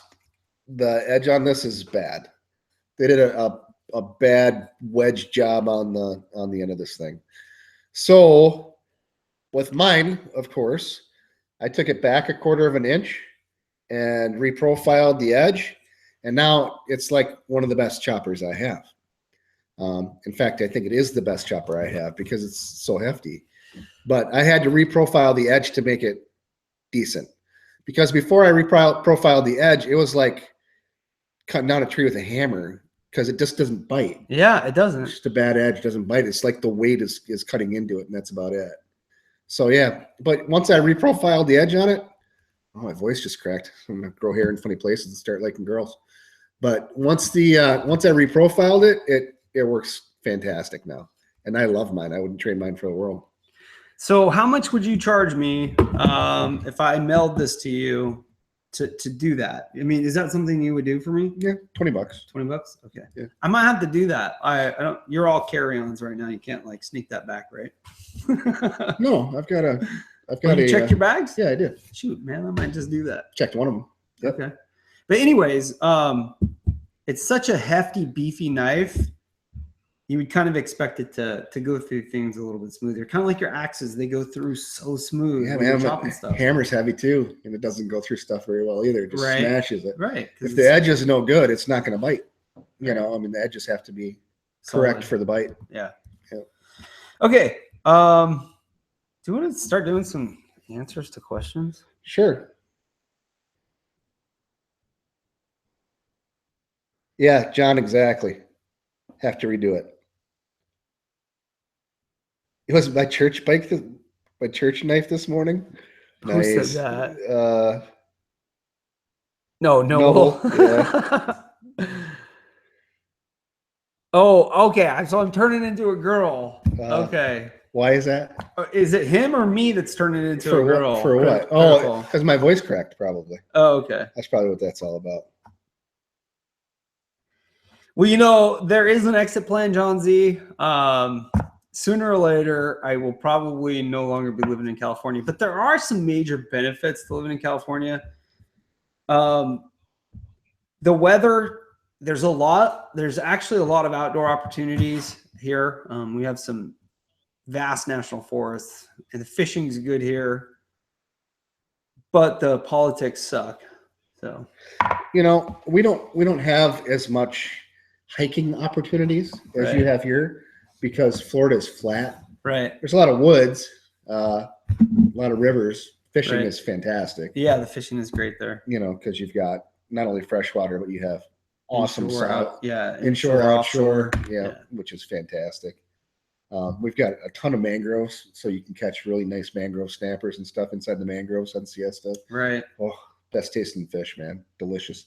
the edge on this is bad. They did a bad wedge job on the end of this thing. So with mine, of course, I took it back 1/4 of an inch and reprofiled the edge. And now it's like one of the best choppers I have. In fact, I think it is the best chopper I have because it's so hefty. But I had to reprofile the edge to make it decent. Because before I reprofiled the edge, it was like cutting down a tree with a hammer because it just doesn't bite. Yeah, it doesn't. It's just a bad edge, doesn't bite. It's like the weight is cutting into it, and that's about it. So yeah, but once I reprofiled the edge on it, oh, my voice just cracked. I'm gonna grow hair in funny places and start liking girls. But once I reprofiled it, it works fantastic now, and I love mine. I wouldn't trade mine for the world. So how much would you charge me if I mailed this to you to do that? I mean, is that something you would do for me? Yeah, $20. $20? Okay. Yeah. I might have to do that. I don't. You're all carry-ons right now. You can't like sneak that back, right? No, I've got you checked your bags? Yeah, I did. Shoot, man, I might just do that. Checked one of them. Yep. Okay. But anyways, it's such a hefty, beefy knife. You would kind of expect it to go through things a little bit smoother. Kind of like your axes, they go through so smooth. Yeah, when you're man, chopping stuff. Hammer's heavy too, and it doesn't go through stuff very well either. It just smashes it. Right. If the edge is no good, it's not going to bite. You know, I mean, the edges have to be correct for the bite. Yeah. Yeah. Okay. Do you want to start doing some answers to questions? Sure. Yeah, John, exactly. Have to redo it. It was my church bike, my church knife this morning. Who Nice. said that? No. Yeah. Oh, okay. So I'm turning into a girl. Okay. Why is that? Is it him or me that's turning into a girl? For what? Oh, because my voice cracked, probably. Oh, okay. That's probably what that's all about. Well, you know, there is an exit plan, John Z. Sooner or later, I will probably no longer be living in California, but there are some major benefits to living in California. The weather, there's actually a lot of outdoor opportunities here. We have some vast national forests, and the fishing's good here, but the politics suck. So, you know, we don't have as much hiking opportunities as you have here because Florida is flat. Right. There's a lot of woods, a lot of rivers. Fishing is fantastic. Yeah, the fishing is great there. You know, because you've got not only freshwater, but you have awesome inshore, inshore, offshore, which is fantastic. We've got a ton of mangroves, so you can catch really nice mangrove snappers and stuff inside the mangroves on siesta. Right. Oh, best tasting fish, man. Delicious.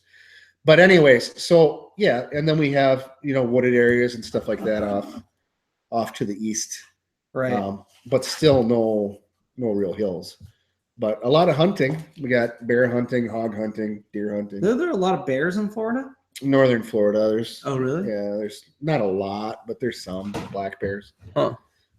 But anyways, so yeah, and then we have, you know, wooded areas and stuff like that off to the east. Right. But still no real hills. But a lot of hunting. We got bear hunting, hog hunting, deer hunting. Are there a lot of bears in Florida? Northern Florida, there's really? Yeah, there's not a lot, but there's some black bears. Huh.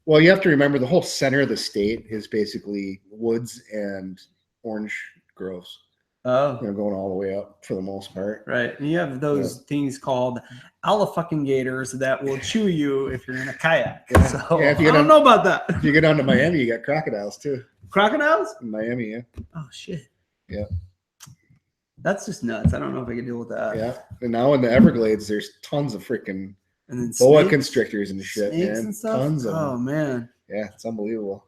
Well, you have to remember the whole center of the state is basically woods and orange groves. Oh, Going all the way up for the most part. Right. And you have those things called Alli-fucking-gators that will chew you if you're in a kayak. Yeah. So Yeah, I don't know about that. If you get down to Miami, you got crocodiles too. Crocodiles? In Miami, yeah. Oh shit. Yeah. That's just nuts. I don't know if I can deal with that. Yeah. And now in the Everglades, there's tons of freaking And then boa constrictors and shit, snakes man. and stuff. Tons of them. Man. Yeah, it's unbelievable.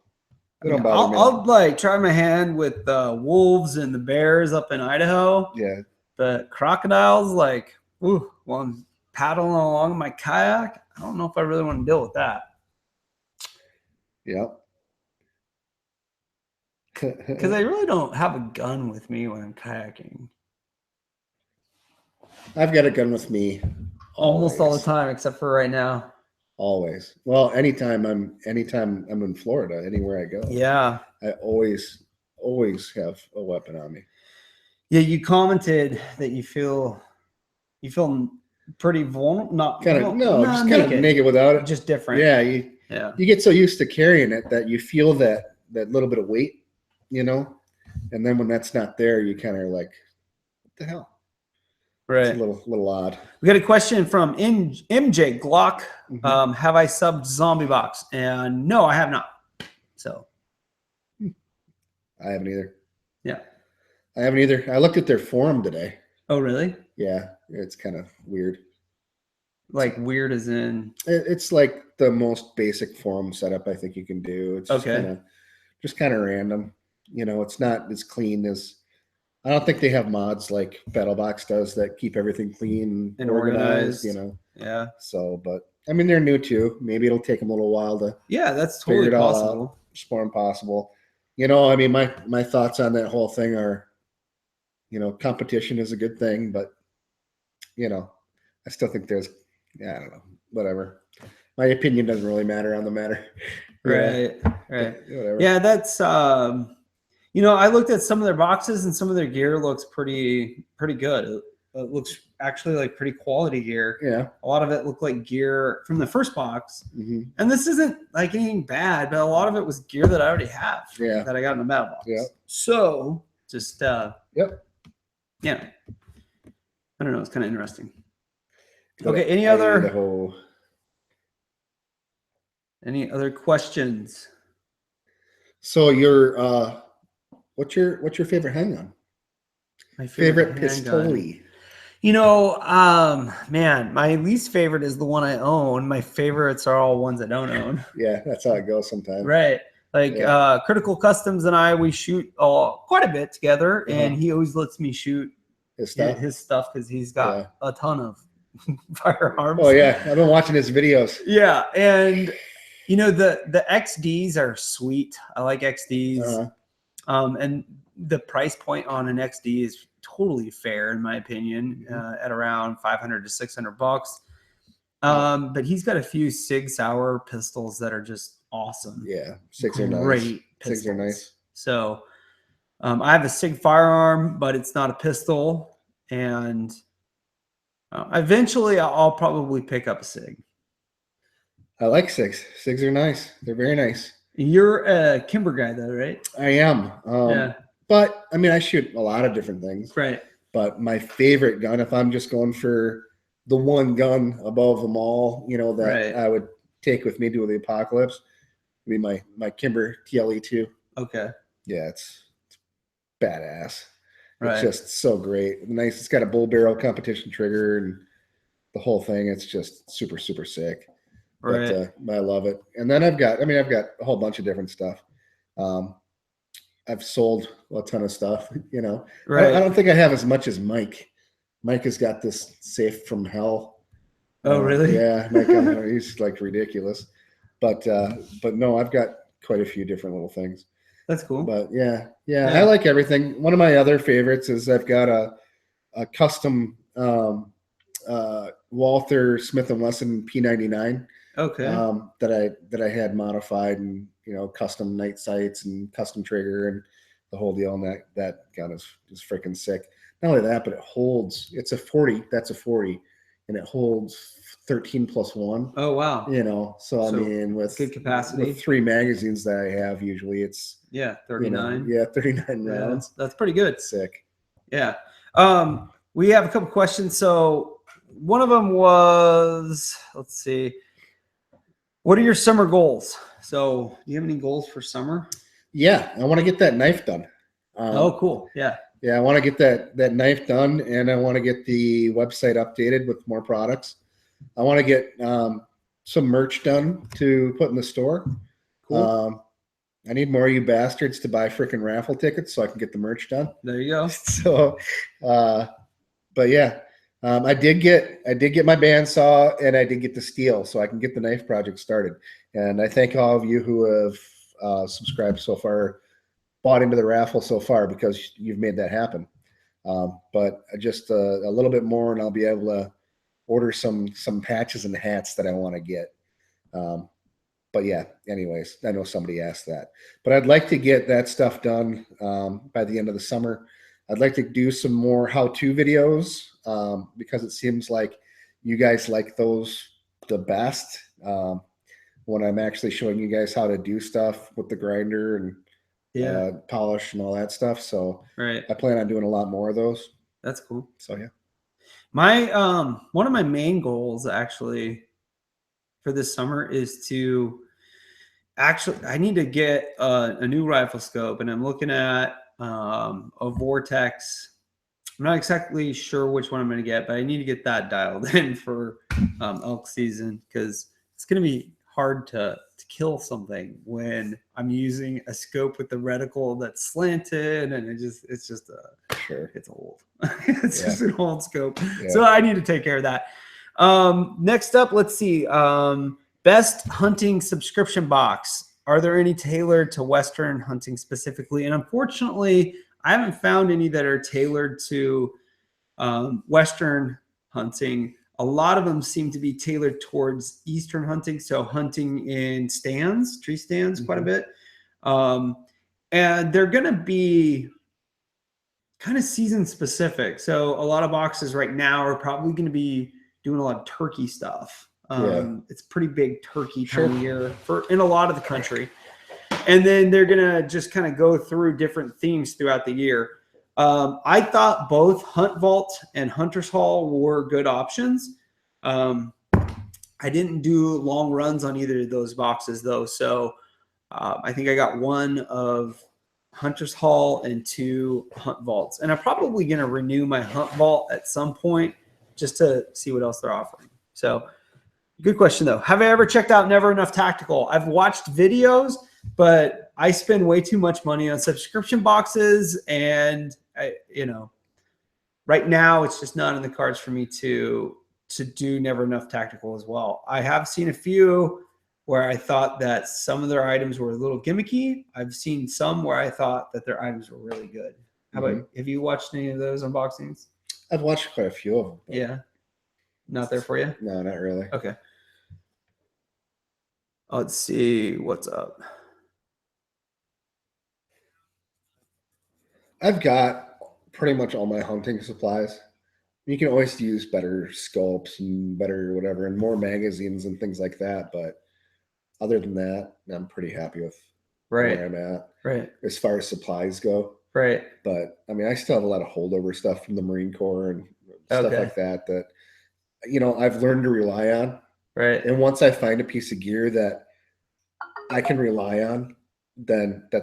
I'll like try my hand with the wolves and the bears up in Idaho. Yeah. But crocodiles, like, ooh, while I'm paddling along my kayak, I don't know if I really want to deal with that. Yeah. Because I really don't have a gun with me when I'm kayaking. I've got a gun with me. Almost all the time, except for right now. Always. Well, anytime I'm in Florida, anywhere I go. Yeah. I always have a weapon on me. Yeah, you commented that you feel pretty vulnerable. Not Kind of just kind of naked without it. Just different. Yeah, you get so used to carrying it that you feel that little bit of weight, and then when that's not there, you kind of are like, what the hell? Right. It's a little odd. We got a question from MJ Glock. Mm-hmm. Have I subbed ZombiBox? And no, I have not. So I haven't either. Yeah. I haven't either. I looked at their forum today. Oh, really? Yeah, it's kind of weird. Like weird as in? It's like the most basic forum setup I think you can do. It's just kind of random. It's not as clean as. I don't think they have mods like BattlBox does that keep everything clean and organized. Yeah. So, but I mean, they're new too. Maybe it'll take them a little while to. Yeah, that's totally possible. It's more impossible. I mean, my thoughts on that whole thing are, competition is a good thing, but I still think there's, I don't know, whatever. My opinion doesn't really matter on the matter. Right. Whatever. Yeah, that's I looked at some of their boxes and some of their gear looks pretty good. It looks actually like pretty quality gear. Yeah. A lot of it looked like gear from the first box. Mm-hmm. And this isn't like anything bad, but a lot of it was gear that I already have. Yeah. That I got in the BattlBox. Yeah. So just yep. Yeah. I don't know. It's kind of interesting. Okay. Any other questions? So what's your favorite handgun? My favorite pistol? Man, my least favorite is the one I own. My favorites are all ones I don't own. Yeah, that's how it goes sometimes. Right. Like Critical Customs and we shoot quite a bit together, and he always lets me shoot his stuff because he's got a ton of firearms. Oh yeah, I've been watching his videos. Yeah, and the XDs are sweet. I like XDs. And the price point on an XD is totally fair in my opinion, at around $500 to $600. But he's got a few Sig Sauer pistols that are just awesome. Yeah, Sigs are great nice. Sigs are nice. So I have a Sig firearm, but it's not a pistol. And eventually I'll probably pick up a Sig. I like Sigs. Sigs are nice. They're very nice. You're a Kimber guy though, right? I am. Yeah. But I mean, I shoot a lot of different things. Right. But my favorite gun, if I'm just going for the one gun above them all, that I would take with me to the apocalypse, would be my Kimber TLE2. Okay. Yeah, it's badass. Right. It's just so great. Nice. It's got a bull barrel competition trigger and the whole thing. It's just super, super sick. Right. But I love it. And then I've got a whole bunch of different stuff. I've sold a ton of stuff, Right. I don't think I have as much as Mike. Mike has got this safe from hell. Oh, really? Yeah. Mike, he's like ridiculous. But no, I've got quite a few different little things. That's cool. But yeah, I like everything. One of my other favorites is I've got a custom Walther Smith & Wesson P99. Okay. That I had modified and custom night sights and custom trigger, and whole deal. And that gun is freaking sick. Not only that, but it holds. It's a 40. That's a 40, and it holds 13 plus 1. Oh wow. You know, so I mean, with good capacity, with 3 magazines that I have, usually it's 39. You know, 39 rounds. That's pretty good. Sick. Yeah. We have a couple questions. So one of them was, let's see, what are your summer goals? So do you have any goals for summer? Yeah, I want to get that knife done. Oh, cool. Yeah. Yeah, I want to get that knife done, and I want to get the website updated with more products. I want to get some merch done to put in the store. Cool. I need more of you bastards to buy freaking raffle tickets so I can get the merch done. There you go. So, but yeah, I did get my bandsaw, and I did get the steel, so I can get the knife project started. And I thank all of you who have subscribed so far, bought into the raffle so far, because you've made that happen. But just a little bit more, and I'll be able to order some patches and hats that I want to get. But yeah, anyways, I know somebody asked that, but I'd like to get that stuff done by the end of the summer. I'd like to do some more how-to videos because it seems like you guys like those the best when I'm actually showing you guys how to do stuff with the grinder and polish and all that stuff. So I plan on doing a lot more of those. That's cool. So yeah. My one of my main goals actually for this summer is to I need to get a new rifle scope, and I'm looking at a Vortex. I'm not exactly sure which one I'm going to get, but I need to get that dialed in for elk season, because it's going to be hard to kill something when I'm using a scope with the reticle that's slanted, and it's just old. It's just an old scope. Yeah. So I need to take care of that. Next up, let's see. Best hunting subscription box. Are there any tailored to Western hunting specifically? And unfortunately, I haven't found any that are tailored to Western hunting. A lot of them seem to be tailored towards Eastern hunting. So hunting in stands, tree stands, quite a bit. And they're going to be kind of season specific. So a lot of boxes right now are probably going to be doing a lot of turkey stuff. It's pretty big turkey time of year in a lot of the country. And then they're going to just kind of go through different themes throughout the year. I thought both Hunt Vault and Hunter's Hall were good options. I didn't do long runs on either of those boxes though. So I think I got one of Hunter's Hall and 2 Hunt Vaults. And I'm probably going to renew my Hunt Vault at some point just to see what else they're offering. So good question though. Have I ever checked out Never Enough Tactical? I've watched videos, but I spend way too much money on subscription boxes, and right now it's just not in the cards for me to do Never Enough Tactical as well. I have seen a few where I thought that some of their items were a little gimmicky. I've seen some where I thought that their items were really good. How about, have you watched any of those unboxings? I've watched quite a few of them. Yeah. Not there for you? No, not really. Okay. Let's see what's up. I've got pretty much all my hunting supplies. You can always use better scopes and better whatever and more magazines and things like that. But other than that, I'm pretty happy with where I'm at. Right. As far as supplies go. Right. But I mean, I still have a lot of holdover stuff from the Marine Corps and stuff like that I've learned to rely on. Right. And once I find a piece of gear that I can rely on, then I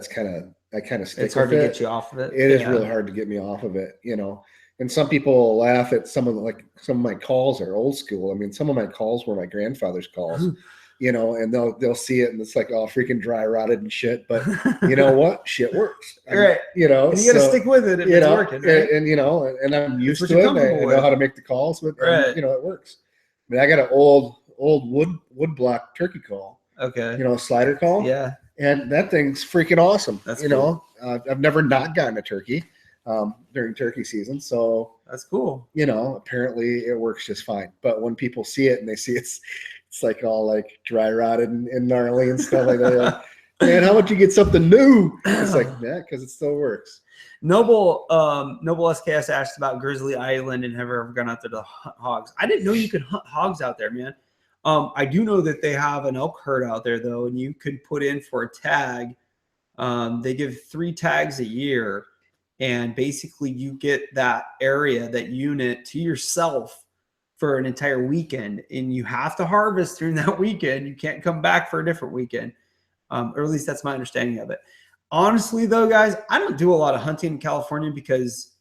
kind of stick. It's hard to get you off of it. It is really hard to get me off of it, And some people laugh at some of my calls are old school. I mean, some of my calls were my grandfather's calls, and they'll see it and it's like all freaking dry rotted and shit. But you know what? Shit works. Right. And you got to stick with it if it's working. Right? And I'm used to it. And I know how to make the calls, but it works. I mean, I got an old wood block turkey call. Okay. A slider call. Yeah. And that thing's freaking awesome. That's cool. I've never not gotten a turkey during turkey season. So that's cool. Apparently it works just fine. But when people see it and they see it's like all like dry rotted and gnarly and stuff like that, Man, how would you get something new? It's like, yeah, because it still works. Noble SKS asked about Grizzly Island and have ever gone out there to hunt hogs. I didn't know you could hunt hogs out there, man. I do know that they have an elk herd out there though, and you could put in for a tag. They give 3 tags a year, and basically you get that area, that unit to yourself for an entire weekend, and you have to harvest during that weekend. You can't come back for a different weekend. Or at least that's my understanding of it. Honestly, though, guys, I don't do a lot of hunting in California because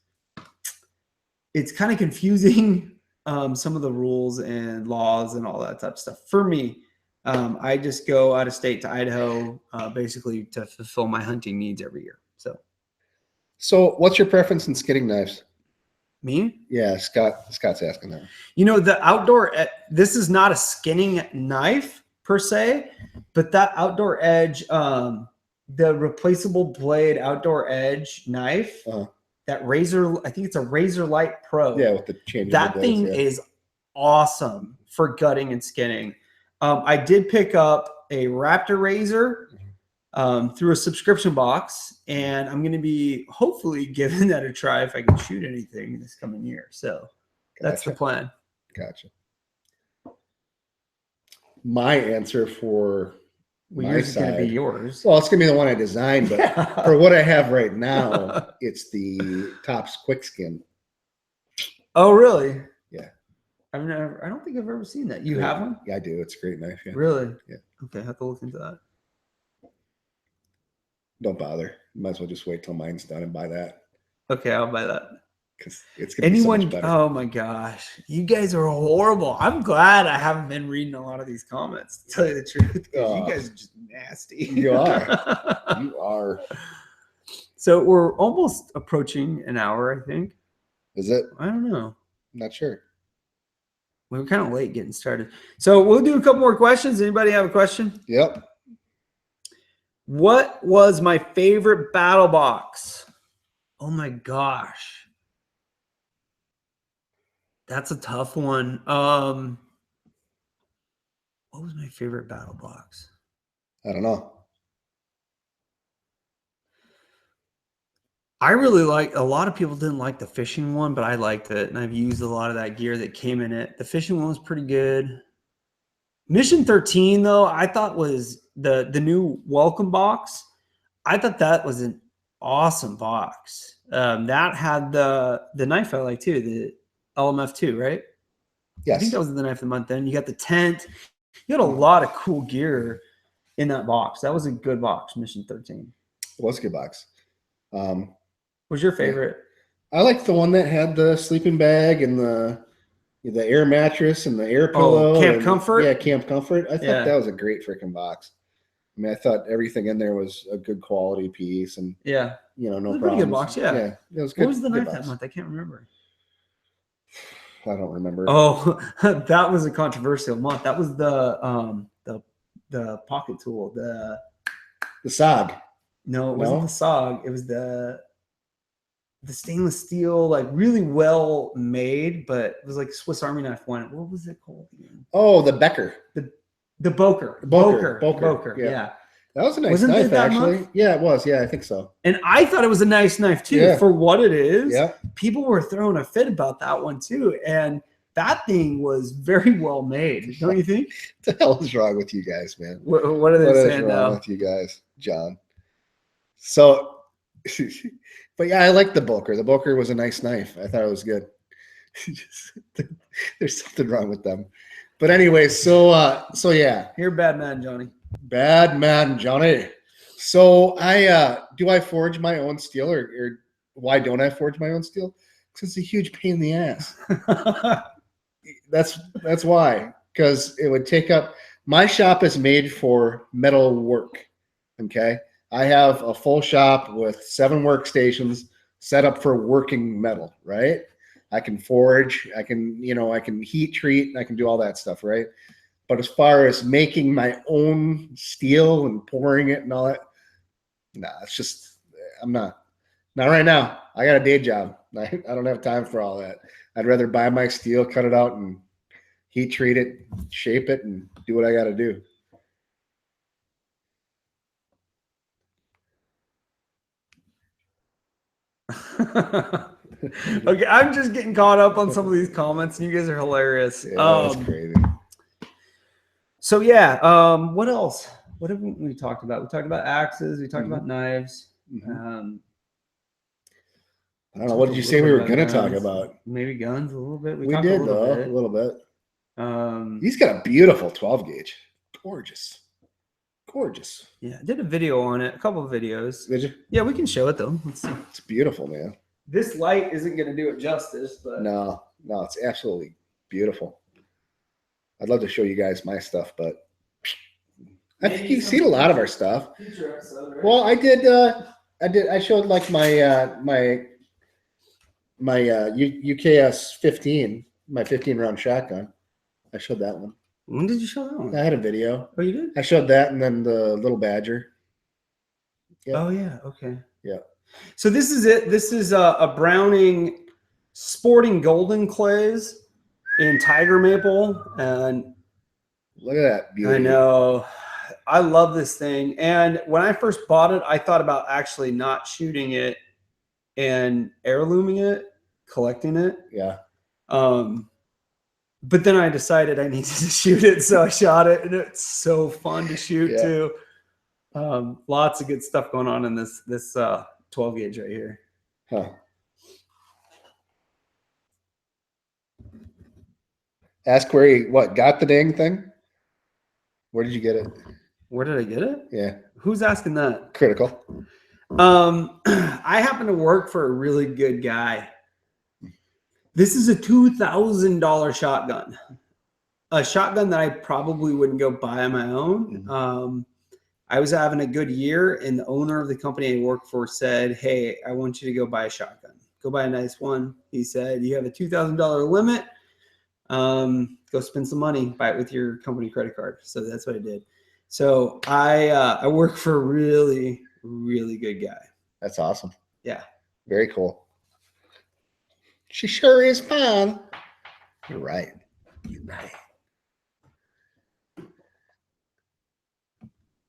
it's kind of confusing, some of the rules and laws and all that type of stuff. For me, I just go out of state to Idaho, basically to fulfill my hunting needs every year. So what's your preference in skinning knives? Me? Yeah, Scott's asking that. You know, the outdoor, this is not a skinning knife per se, but that Outdoor Edge, the replaceable blade Outdoor Edge knife, that razor, I think it's a Razor Light Pro. Yeah, with the change. That thing is awesome for gutting and skinning. I did pick up a Raptor razor through a subscription box, and I'm going to be hopefully giving that a try if I can shoot anything this coming year. So that's the plan. Gotcha. My answer for yours is going to be yours. Well, it's going to be the one I designed, but for what I have right now, it's the Tops Quick Skin. Oh, really? Yeah. I don't think I've ever seen that. You have one? Yeah, I do. It's a great knife. Yeah. Really? Yeah. Okay, I have to look into that. Don't bother. You might as well just wait till mine's done and buy that. Okay, I'll buy that. Because it's going to be so much better. Oh my gosh. You guys are horrible. I'm glad I haven't been reading a lot of these comments, to tell you the truth. Because you guys are just nasty. You are. You are. So we're almost approaching an hour, I think. Is it? I don't know. I'm not sure. We were kind of late getting started. So we'll do a couple more questions. Anybody have a question? Yep. What was my favorite BattlBox? Oh my gosh. That's a tough one. What was my favorite BattlBox? I don't know. I really like, a lot of people didn't like the fishing one, but I liked it. And I've used a lot of that gear that came in it. The fishing one was pretty good. Mission 13, though, I thought was the new welcome box. I thought that was an awesome box. That had the knife I like too, the LMF2, right? Yes. I think that was the knife of the month. Then you got the tent. You had a lot of cool gear in that box. That was a good box, Mission 13. It was a good box. What's your favorite? I like the one that had the sleeping bag and the air mattress and the air pillow. Camp Comfort? Yeah, Camp Comfort. I thought that was a great freaking box. I mean, I thought everything in there was a good quality piece, and no problem. Pretty good box, yeah. Yeah, it was good. What was the knife that month? I can't remember. I don't remember. Oh, that was a controversial month. That was the pocket tool, the SOG. No, it wasn't the SOG. It was the stainless steel, like really well made, but it was like Swiss Army knife one. What was it called again? Oh, the Becker. The Boker. Boker. Yeah. That was a nice knife, actually. Month? Yeah, it was. Yeah, I think so. And I thought it was a nice knife too, for what it is. Yeah. People were throwing a fit about that one too. And that thing was very well made, don't you think? What the hell is wrong with you guys, man? What are they saying now? What is wrong with you guys, John? So, but yeah, I like the Boker. The Boker was a nice knife. I thought it was good. There's something wrong with them. But anyway, so yeah. You're a bad man, Johnny. Bad man, Johnny. So do I forge my own steel, or why don't I forge my own steel? Because it's a huge pain in the ass. That's why. Because it would take up. My shop is made for metal work. Okay, I have a full shop with 7 workstations set up for working metal. Right. I can forge, I can heat treat, I can do all that stuff, right? But as far as making my own steel and pouring it and all that, it's just, I'm not right now. I got a day job. I don't have time for all that. I'd rather buy my steel, cut it out, and heat treat it, shape it, and do what I got to do. Okay, I'm just getting caught up on some of these comments, and you guys are hilarious. Yeah, that's crazy. So yeah, what else? What have we talked about? We talked about axes. We talked about knives. I don't know. What did you say we were going to talk about? Maybe guns a little bit. We did, a little bit. He's got a beautiful 12 gauge. Gorgeous. Gorgeous. Yeah, I did a video on it, a couple of videos. Did you? Yeah, we can show it though. Let's see. It's beautiful, man. This light isn't going to do it justice, but no, it's absolutely beautiful. I'd love to show you guys my stuff, but I think you've seen a lot of our stuff. Well, I showed like my UKS 15, my 15-round shotgun. I showed that one. When did you show that one? I had a video. Oh, you did? I showed that, and then the little badger. Yep. Oh yeah. Okay. Yeah. So this is it. This is a Browning Sporting Golden Clays in Tiger Maple, and look at that beauty. I know. I love this thing. And when I first bought it, I thought about actually not shooting it and heirlooming it, collecting it. Yeah. But then I decided I needed to shoot it, so I shot it, and it's so fun to shoot too. Lots of good stuff going on in this 12 gauge right here. Huh. Ask where he got the dang thing? Where did you get it? Where did I get it? Yeah. Who's asking that? Critical. I happen to work for a really good guy. This is a $2,000 shotgun. A shotgun that I probably wouldn't go buy on my own. I was having a good year, and the owner of the company I work for said, "Hey, I want you to go buy a shotgun. Go buy a nice one." He said, "You have a $2,000 limit. Go spend some money. Buy it with your company credit card." So that's what I did. So I work for a really, really good guy. That's awesome. Yeah. Very cool. She sure is fun. You're right. You're right.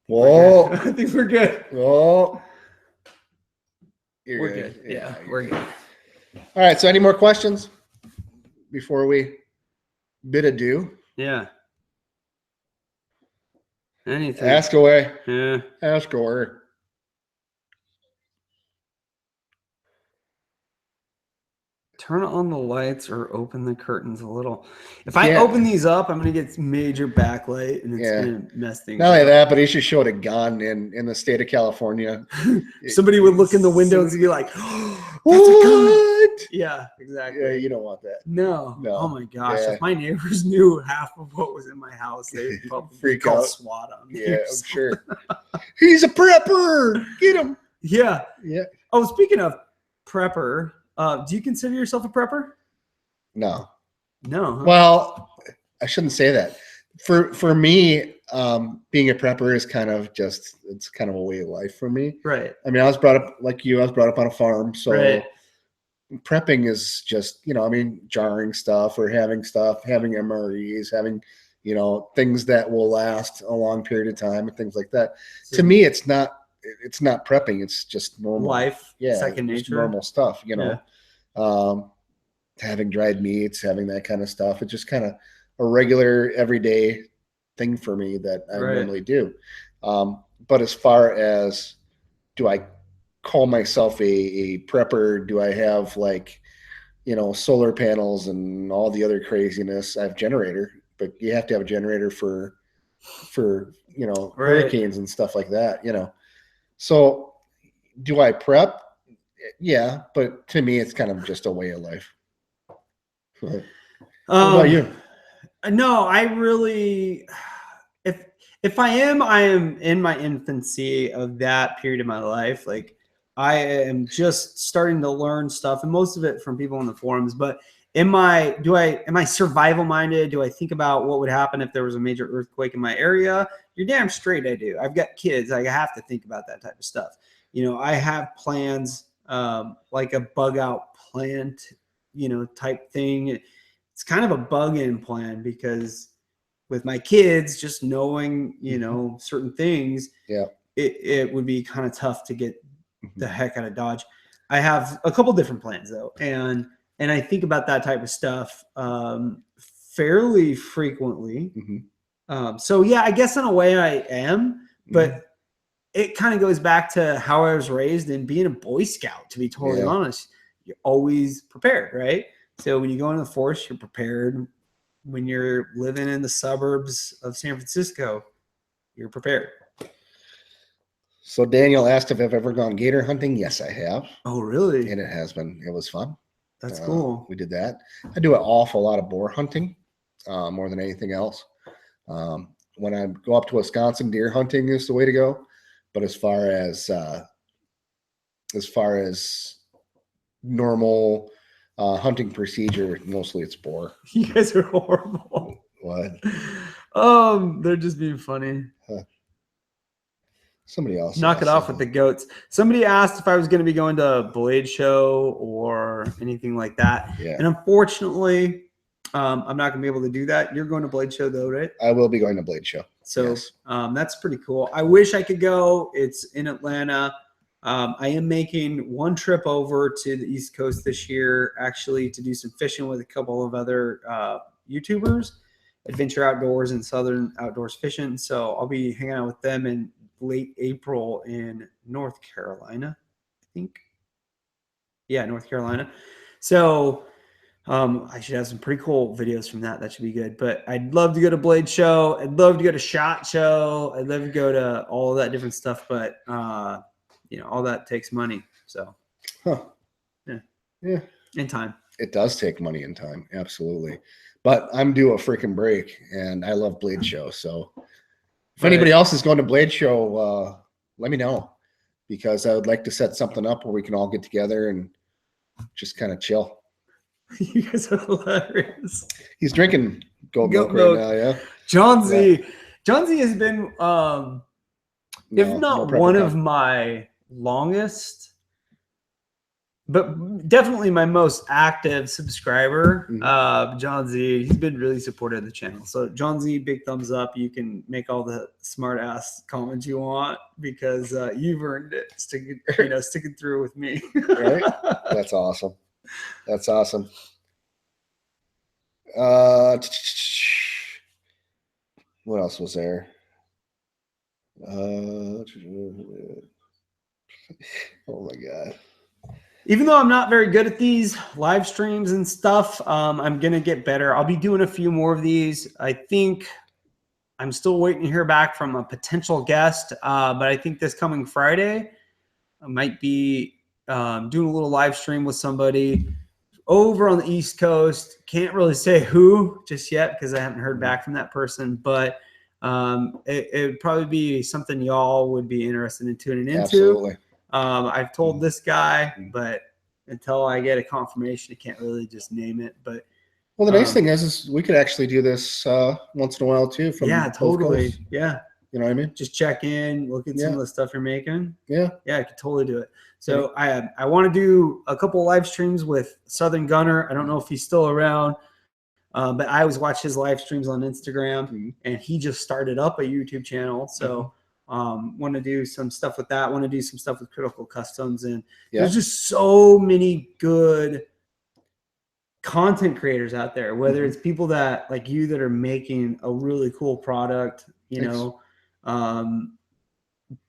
Whoa. I think we're good. Whoa. We're good. Yeah, we're good. All right. So any more questions before we bid adieu? Yeah. Anything. Ask away. Yeah. Ask away. Turn on the lights or open the curtains a little. If I open these up, I'm going to get major backlight, and it's going to mess things up. Not only that, but he should show it a gun in the state of California. Somebody would look in the windows and be like, oh, that's a gun. Yeah, exactly. Yeah, you don't want that. No. Oh, my gosh. If my neighbors knew half of what was in my house, they would probably freak out. SWAT on me. Yeah, I'm sure. He's a prepper. Get him. Yeah. Yeah. Oh, speaking of prepper, do you consider yourself a prepper? No. No. Huh? Well, I shouldn't say that. For me, being a prepper is it's kind of a way of life for me. Right. I mean, I was brought up like you. I was brought up on a farm, so prepping is just jarring stuff or having MREs, having things that will last a long period of time and things like that. To me, it's not prepping. It's just normal life. Yeah. Second nature. Normal stuff, having dried meats, having that kind of stuff. It's just kind of a regular everyday thing for me that I normally do. But as far as, do I call myself a prepper? Do I have solar panels and all the other craziness? I have a generator, but you have to have a generator for hurricanes and stuff like that, So do I prep? Yeah, but to me, it's kind of just a way of life. What about you? No, I really, if I am in my infancy of that period of my life. Like, I am just starting to learn stuff, and most of it from people in the forums. But am I survival minded? Do I think about what would happen if there was a major earthquake in my area? You're damn straight I do. I've got kids. I have to think about that type of stuff. I have plans, like a bug out plant, type thing. It's kind of a bug in plan, because with my kids, just knowing, certain things, it would be kind of tough to get the heck out of Dodge. I have a couple different plans though, and I think about that type of stuff fairly frequently. So yeah, I guess in a way I am, but it kind of goes back to how I was raised and being a Boy Scout. To be totally honest, you're always prepared, right? So when you go into the force, you're prepared. When you're living in the suburbs of San Francisco, you're prepared. So Daniel asked if I've ever gone gator hunting. Yes, I have. Oh, really? And it has been. It was fun. That's cool. We did that. I do an awful lot of boar hunting, more than anything else. When I go up to Wisconsin, deer hunting is the way to go. But as far as normal hunting procedure, mostly it's boar. You guys are horrible. What? They're just being funny. Somebody else. Knock it off with the goats. Somebody asked if I was going to be going to a Blade show or anything like that. Yeah. And unfortunately, I'm not going to be able to do that. You're going to Blade show though, right? I will be going to Blade show. So yes. That's pretty cool. I wish I could go. It's in Atlanta. I am making one trip over to the East Coast this year, actually, to do some fishing with a couple of other YouTubers, Adventure Outdoors and Southern Outdoors Fishing. So I'll be hanging out with them in late April in North Carolina, I think. Yeah, North Carolina. So I should have some pretty cool videos from that. That should be good. But I'd love to go to Blade Show. I'd love to go to SHOT Show. I'd love to go to all of that different stuff. But, all that takes money. So, yeah. And time. It does take money and time. Absolutely. But I'm due a freaking break, and I love Blade Show. So if anybody else is going to Blade Show, let me know, because I would like to set something up where we can all get together and just kind of chill. You guys are hilarious. He's drinking goat milk right now, yeah. John Z has been, if not one of my longest, but definitely my most active subscriber. John Z, he's been really supportive of the channel. So John Z, big thumbs up. You can make all the smart ass comments you want, because you've earned it, sticking through with me. Right? That's awesome. That's awesome. What else was there? Oh my God. Even though I'm not very good at these live streams and stuff, I'm going to get better. I'll be doing a few more of these. I think I'm still waiting to hear back from a potential guest, but I think this coming Friday, I might be doing a little live stream with somebody over on the East Coast. Can't really say who just yet because I haven't heard back from that person, but it would probably be something y'all would be interested in tuning into. Absolutely. I've told this guy, but until I get a confirmation, I can't really just name it. But well, the nice thing is we could actually do this once in a while too. From totally. Yeah. You know what I mean? Just check in, look at some of the stuff you're making. Yeah. Yeah, I could totally do it. So I want to do a couple of live streams with Southern Gunner. I don't know if he's still around, but I always watch his live streams on Instagram, and he just started up a YouTube channel. So want to do some stuff with that. Want to do some stuff with Critical Customs, and there's just so many good content creators out there. Whether it's people that like you that are making a really cool product,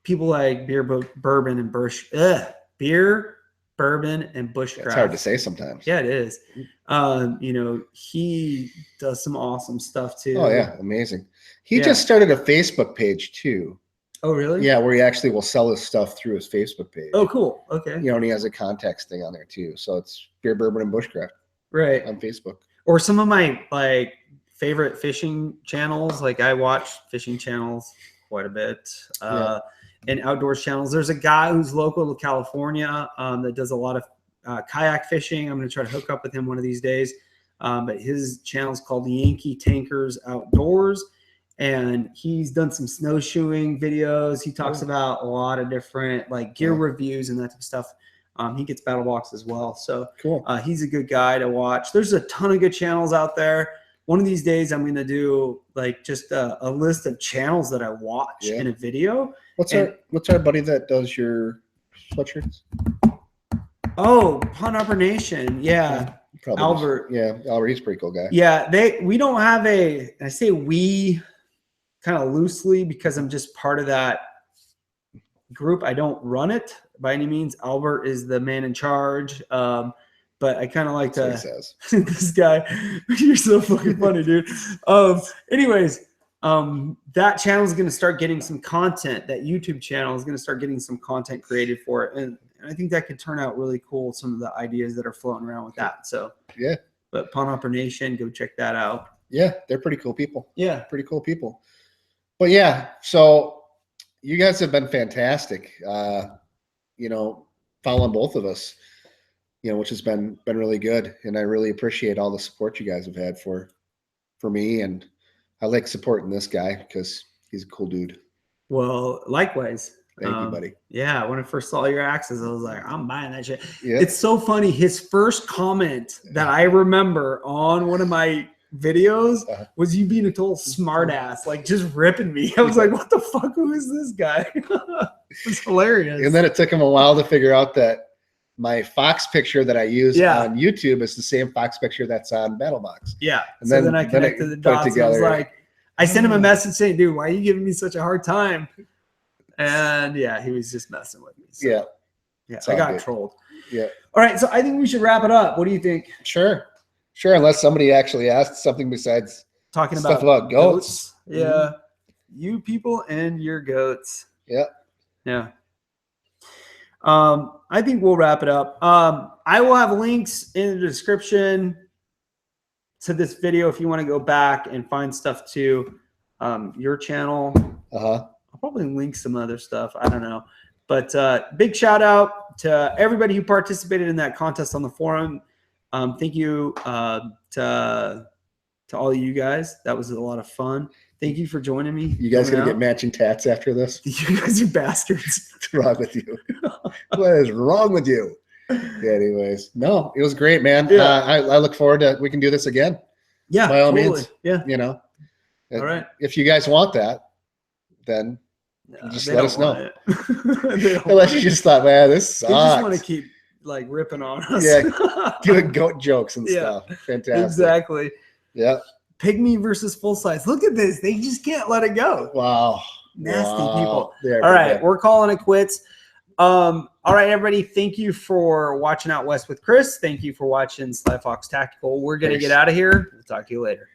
people like beer, bourbon, and bushcraft. It's hard to say sometimes. Yeah, it is. He does some awesome stuff too. Oh yeah, amazing. He just started a Facebook page too. Oh really? Yeah, where he actually will sell his stuff through his Facebook page. Oh cool. Okay. And he has a contacts thing on there too. So it's beer, bourbon, and bushcraft. Right. On Facebook. Or some of my favorite fishing channels. Like I watch fishing channels quite a bit. And outdoors channels. There's a guy who's local to California that does a lot of kayak fishing. I'm going to try to hook up with him one of these days. But his channel is called Yankee Tankers Outdoors. And he's done some snowshoeing videos. He talks about a lot of different gear reviews and that type of stuff. He gets BattlBox as well. So he's a good guy to watch. There's a ton of good channels out there. One of these days, I'm going to do just a list of channels that I watch in a video. What's our buddy that does your sweatshirts? Oh, Pun Upper Nation. Yeah. Probably Albert. Albert, he's a pretty cool guy. Yeah, we don't have I say we kind of loosely because I'm just part of that group. I don't run it by any means. Albert is the man in charge. But I kind of like That's to what he says. this guy. You're so fucking funny, dude. Anyways, that channel is going to start getting some content. That YouTube channel is going to start getting some content created for it, and I think that could turn out really cool. Some of the ideas that are floating around with that. So yeah. But Pawn Upper Nation, go check that out. Yeah, they're pretty cool people. Yeah, pretty cool people. But yeah, so you guys have been fantastic. You know, following both of us. You know, which has been really good, and I really appreciate all the support you guys have had for me, and I like supporting this guy because he's a cool dude. Well, likewise. Thank you, buddy. Yeah, when I first saw your axes, I was like, I'm buying that shit. Yeah. It's so funny. His first comment that I remember on one of my videos was you being a total smart ass, like just ripping me. I was like, what the fuck? Who is this guy? It's hilarious. And then it took him a while to figure out that my fox picture that I use on YouTube is the same fox picture that's on BattlBox. Yeah. And so then I connected the dots. And I was like, I sent him a message saying, dude, why are you giving me such a hard time? And yeah, he was just messing with me. So, yeah, I got trolled. Yeah. All right. So I think we should wrap it up. What do you think? Sure. Unless somebody actually asked something besides talking stuff about goats. Yeah. Mm-hmm. You people and your goats. Yeah. Yeah. I think we'll wrap it up. I will have links in the description to this video if you want to go back and find stuff to your channel. I'll probably link some other stuff. I don't know. But big shout out to everybody who participated in that contest on the forum. Thank you to all of you guys. That was a lot of fun. Thank you for joining me. You guys gonna get matching tats after this? You guys are bastards. What's wrong with you? What is wrong with you? Yeah, anyways, no, it was great, man. Yeah. I look forward to we can do this again. Yeah, by all means. Yeah, you know. All right. If you guys want that, then just let us know. Unless you just thought, man, this sucks. They just want to keep like ripping on us. Yeah, doing goat jokes and stuff. Fantastic. Exactly. Yeah. Pygmy versus full size. Look at this. They just can't let it go. Wow. Nasty people. All right. We're calling it quits. All right, everybody. Thank you for watching Out West with Chris. Thank you for watching Sly Fox Tactical. We're going to get out of here. We'll talk to you later.